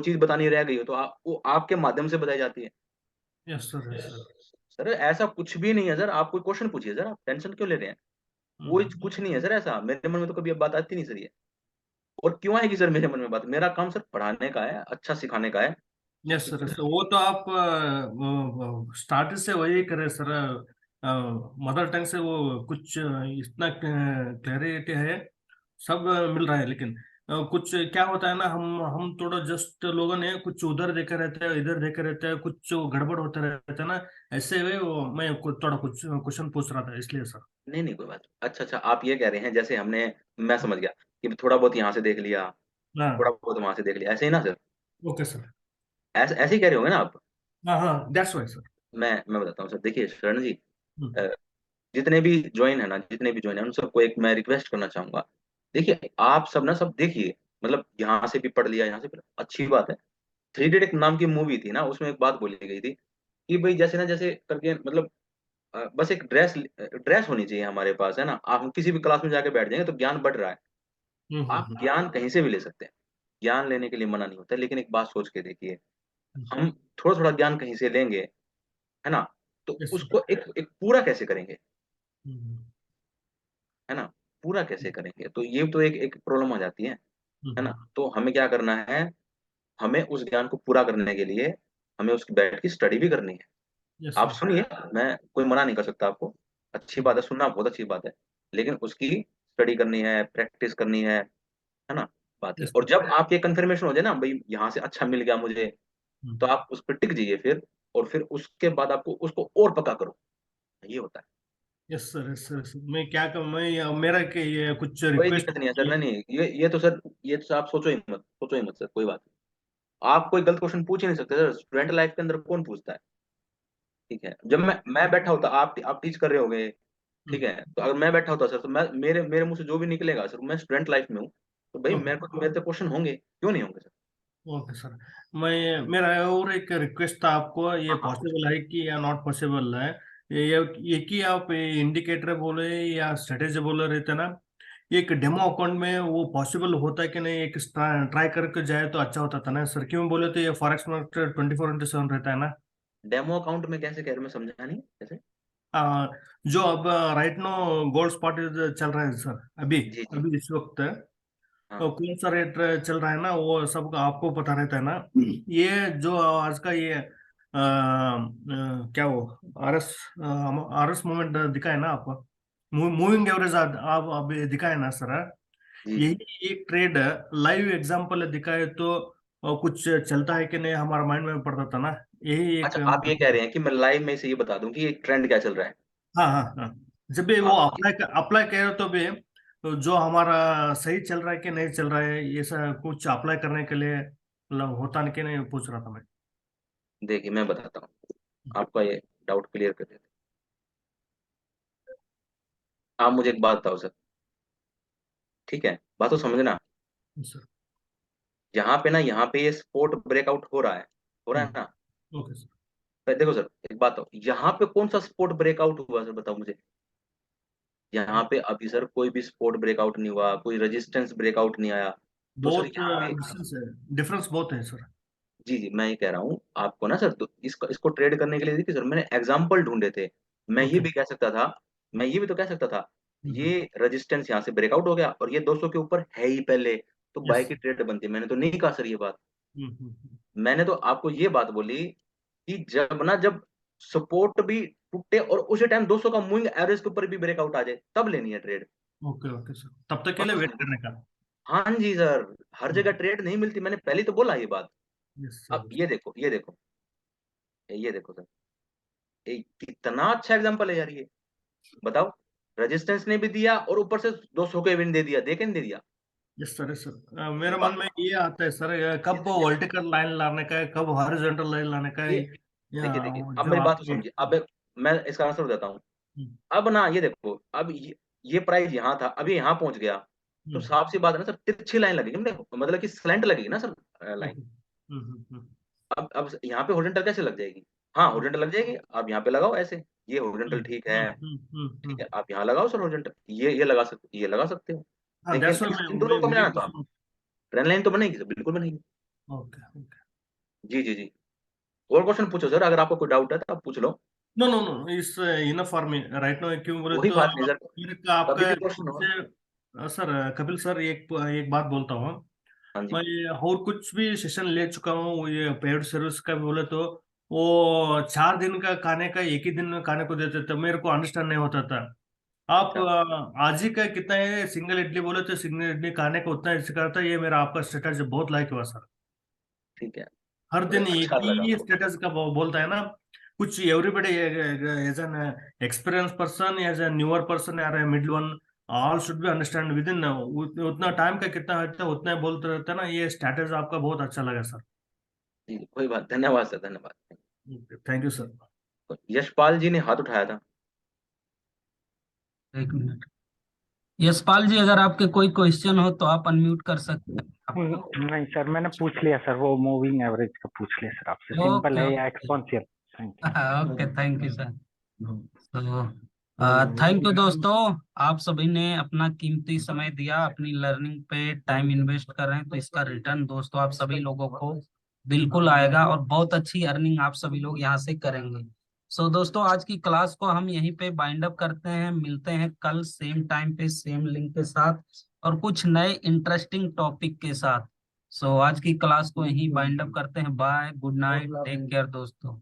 S1: चीज बतानी रह गई हो तो वो आपके माध्यम से बताई जाती है।
S4: Yes sir, yes sir.
S1: Sir ऐसा कुछ भी नहीं है सर, आप कोई क्वेश्चन पूछिए सर, आप टेंशन क्यों ले रहे हैं? कोई कुछ नहीं है सर ऐसा, मेरे मन में तो कभी अब बात आती नहीं सर ये। और क्यों आएगी सर मेरे मन में बात? मेरा काम सर पढ़ाने का है, अच्छा सिखाने का है।
S4: यस सर, सर वो तो आप स्टार्ट से वही करे सर। मदर टंग से वो कुछ इतना क्लैरिटी है, सब मिल रहा है। लेकिन कुछ क्या होता है ना, हम थोड़ा जस्ट लोगों ने कुछ उधर देखे रहते हैं, इधर देखे रहते हैं, कुछ वो गड़बड़ होते रहते हैं ना। ऐसे हुए वो मैं थोड़ा कुछ क्वेश्चन पूछ रहा था, इसलिए सर।
S1: नहीं नहीं, कोई बात नहीं। अच्छा अच्छा, आप ये कह रहे हैं जैसे मैं समझ गया कि थोड़ा बहुत यहाँ से देख लिया, थोड़ा
S4: हाँ।
S1: बहुत वहां से देख लिया, ऐसे ही ना सर?
S4: Okay sir.
S1: ऐसे ऐसे ही कह रहे होंगे ना आप?
S4: हाँ हाँ, दैट्स वाई सर।
S1: मैं बताता हूँ सर, देखिए शरण जी, अ, जितने भी ज्वाइन है ना, जितने भी ज्वाइन है उन सबको एक मैं रिक्वेस्ट करना चाहूंगा। देखिए आप सब ना, सब देखिए, मतलब यहाँ से भी पढ़ लिया, यहाँ से भी, अच्छी बात है। थ्री इडियट एक नाम की मूवी थी ना, उसमें एक बात बोली गई थी कि भाई जैसे ना जैसे करके, मतलब बस एक ड्रेस ड्रेस होनी चाहिए हमारे पास, है ना? आप हम किसी भी क्लास में जाके बैठ जाएंगे तो ज्ञान बढ़ रहा है। आप
S4: हम्म।
S1: ज्ञान कहीं से भी ले सकते हैं, ज्ञान लेने के लिए मना नहीं होता, लेकिन एक बात सोच के देखिए, हम थोड़ा थोड़ा ज्ञान कहीं से लेंगे, है ना? तो
S4: यस सर।
S1: उसको एक एक पूरा कैसे करेंगे,
S4: हम्म।
S1: है ना? पूरा कैसे करेंगे, तो ये तो एक एक प्रॉब्लम आ जाती है ना? तो हमें क्या करना है, हमें उस ज्ञान को पूरा करने के लिए हमें उसकी बैठ की स्टडी भी करनी है।
S4: यस
S1: आप
S4: सर।
S1: सुनिए, मैं कोई मना नहीं कर सकता आपको, अच्छी बात है, सुनना बहुत अच्छी बात है, लेकिन उसकी स्टडी करनी है, प्रैक्टिस करनी है ना? बात है।
S4: यस
S1: और
S4: सर।
S1: जब आपके कन्फर्मेशन हो जाए ना भाई यहाँ से अच्छा मिल गया मुझे, तो आप उस पर टिक जाइए फिर, और फिर उसके बाद आपको उसको और पक्का करो, ये होता है।
S4: यस सर, यस सर, मैं क्या करूँ, मैं मेरा के ये कुछ
S1: कोई
S4: रिक्वेस्ट
S1: दिक्कत नहीं है सर,
S4: होगी।
S1: नहीं नहीं, ये तो सर, ये तो आप सोचो ही मत सर, कोई बात नहीं। आप कोई गलत क्वेश्चन पूछ ही नहीं सकते सर, स्टूडेंट लाइफ के अंदर कौन पूछता है? ठीक है, जब मैं बैठा होता, आप टीच कर रहे होगे, ठीक है, तो अगर मैं बैठा होता सर, तो मैं मेरे मेरे मुंह से जो भी निकलेगा सर, मैं स्टूडेंट लाइफ में हूँ, तो भाई
S4: ओके।
S1: मेरे तो क्वेश्चन होंगे, क्यों नहीं होंगे सर?
S4: ओके सर, मैं मेरा और एक रिक्वेस्ट था आपको, ये
S1: हाँ हाँ, कुछ
S4: पॉसिबल है कि या नॉट पॉसिबल है? ये कि आप इंडिकेटर बोले या स्ट्रेटेजी बोले रहते ना, एक डेमो अकाउंट में वो पॉसिबल होता है कि नहीं? एक ट्राई करके जाए तो अच्छा होता था ना सर। क्यों बोले तो ये फॉरेक्स मार्केट 24/7 रहता है ना।
S1: डेमो अकाउंट में कैसे कह रहे हो? मैं समझा नहीं कैसे।
S4: जो अब राइट नो गोल्ड स्पॉट चल रहा है सर, अभी
S1: जी जी।
S4: अभी इस वक्त
S1: हाँ
S4: तो कौन सा रेट चल रहा है ना, वो सब आपको पता रहता है ना। ये जो आज का ये क्या वो आरएस आरएस मूवमेंट दिखा है ना आपको, मूविंग एवरेज आप अभी दिखा है ना सर।
S1: जी जी।
S4: यही एक ट्रेड लाइव एग्जांपल दिखाए तो कुछ चलता है कि नहीं हमारा माइंड में पड़ता था ना, यही एक
S1: अच्छा, आप ये कह रहे हैं कि मैं लाइव में से ये बता दूं कि ये ट्रेंड क्या चल रहा है?
S4: हाँ हाँ हाँ। जब भी वो
S1: आप
S4: अप्लाई करे तो भी तो जो हमारा सही चल रहा है कि नहीं चल रहा है, ये सब कुछ अप्लाई करने के लिए मतलब होता नहीं कि नहीं, पूछ रहा था मैं।
S1: देखिए मैं बताता हूँ, आपका ये डाउट क्लियर कर देते। आप मुझे एक बात बताओ सर, ठीक है, बात तो समझना।
S4: सर
S1: यहाँ पे ना, यहाँ पे ये स्पोर्ट ब्रेकआउट हो रहा है ना।
S4: Okay sir.
S1: देखो सर, एक बात हो, यहाँ पे कौन सा स्पोर्ट ब्रेकआउट हुआ सर, बताओ मुझे। यहाँ पे अभी सर कोई भी स्पोर्ट ब्रेकआउट नहीं हुआ, कोई रेजिस्टेंस ब्रेकआउट नहीं आया। तो सर
S4: बहुत
S1: यहाँ पे,
S4: डिस्टेंस है, डिफरेंस बहुत है सर।
S1: जी जी, मैं ये कह रहा हूँ आपको ना सर, तो इसको ट्रेड करने के लिए देखिए सर, मैंने एग्जाम्पल ढूंढे थे। मैं ये
S4: ओके।
S1: भी कह सकता था, मैं ये भी तो कह सकता था, ये रेजिस्टेंस यहाँ से ब्रेकआउट हो गया और ये 200 के ऊपर है ही पहले, तो बाय
S4: यस।
S1: की ट्रेड बनती है। मैंने तो नहीं कहा सर ये बात। मैंने तो आपको ये बात बोली कि जब सपोर्ट भी टूटे और उसी टाइम 200 का मूविंग एवरेज के ऊपर भी ब्रेकआउट आ जाए, तब लेनी है ट्रेड।
S4: ओके ओके सर, तब तक के
S1: बात
S4: लिए
S1: तो
S4: वेट
S1: समझ,
S4: करने का।
S1: हाँ जी सर, हर जगह ट्रेड नहीं मिलती, मैंने पहले तो बोला ये बात।
S4: यस
S1: अब
S4: सर।
S1: ये देखो सर, कितना अच्छा एग्जांपल है यार ये। बताओ, रेजिस्टेंस ने भी दिया और ऊपर से 200 के विन दे दिया, देखे नहीं दे दिया।
S4: यस सर, यस सर, मेरे मन
S1: बात
S4: में ये आता है सर, कब वर्टिकल लाइन लाने का है, कब हॉरिजॉन्टल लाइन लाने का है,
S1: ये
S4: या
S1: देखिए देखिए, अब
S4: जो
S1: मेरी बात को
S4: आपके।
S1: समझिए। अब मैं इसका आंसर देता हूँ। अब ना ये देखो, अब ये प्राइस यहाँ था, अभी यहाँ पहुंच गया, तो साफ सी बात है ना सर, तिरछी लाइन लगेगी, मतलब कि स्लैंट लगेगी ना सर, लाइन।
S4: ओके।
S1: अब यहाँ पे हॉरिजॉन्टल कैसे लग जाएगी? हाँ हॉरिजॉन्टल लग जाएगी, आप यहाँ पे लगाओ ऐसे, ये हॉरिजॉन्टल ठीक है। ठीक है, आप यहाँ लगाओ सर हॉरिजॉन्टल, ये लगा सकते हो।
S4: हाँ,
S1: लेकिन
S4: दैट्स व्हाई
S1: इन दोनों को
S4: वही
S1: मिलाना, तो आप
S4: पूछ।
S1: ट्रेंड लाइन तो बनेगी सर, बिल्कुल बनेगी।
S4: Okay okay.
S1: जी जी जी। और क्वेश्चन पूछो सर, अगर आपको कोई डाउट है तो आप पूछ लो।
S4: नो नो नो, इस enough for me right now, क्यों बोले
S1: कोई
S4: तो
S1: बात नहीं सर,
S4: मेरे का
S1: कभी
S4: आपका
S1: भी क्वेश्चन हो।
S4: से सर, कपिल सर, एक एक बात बोलता हूँ।
S1: हाँ जी।
S4: मैं और कुछ भी सेशन ले चुका हूँ, ये पेड सर्विस का भी बोले तो वो 4 दिन का खाने का एक ही दिन में खाने को देते थे, मेरे को अंडरस्टैंड नहीं होता था। आप
S1: अच्छा,
S4: आज ही का कितना है, सिंगल इडली बोले तो सिंगल इडली खाने का उतना ही सिखाता है, ये मेरा आपका स्ट्रेटजी बहुत लाइक हुआ सर।
S1: ठीक है,
S4: हर दिन एक
S1: अच्छा लगा
S4: ही
S1: हमको।
S4: स्टेटस का बोलता है ना, कुछ everybody as an experience person, as a newer person या middle one, all should be understand within उतना टाइम का कितना होता है उतना ही बोलते रहते हैं ना, ये स्टेटस आपका बहुत अच्छा लगा सर।
S1: जी कोई बात, धन्यवाद सर, धन्यवाद।
S4: Thank you sir.
S1: Yashpal ji ने हाथ उठाया था।
S2: एक मिनट, यशपाल जी, अगर आपके कोई क्वेश्चन हो तो आप अनम्यूट कर सकते हैं आपको।
S7: नहीं सर, मैंने पूछ लिया सर, वो मूविंग एवरेज का पूछ लिया सर आपसे, सिंपल
S2: ओके
S7: है या exponential. Thank you.
S2: Okay, thank you sir. तो थैंक यू दोस्तों, आप सभी ने अपना कीमती समय दिया, अपनी लर्निंग पे टाइम इन्वेस्ट कर रहे हैं, तो इसका रिटर्न दोस्तों आप सभी लोगों को बिल्कुल आएगा और बहुत अच्छी अर्निंग आप सभी लोग यहाँ से करेंगे। सो दोस्तों, आज की क्लास को हम यहीं पे बाइंड अप करते हैं, मिलते हैं कल सेम टाइम पे सेम लिंक के साथ और कुछ नए इंटरेस्टिंग टॉपिक के साथ। सो आज की क्लास को यहीं बाइंड अप करते हैं। Bye, good night, take care दोस्तों।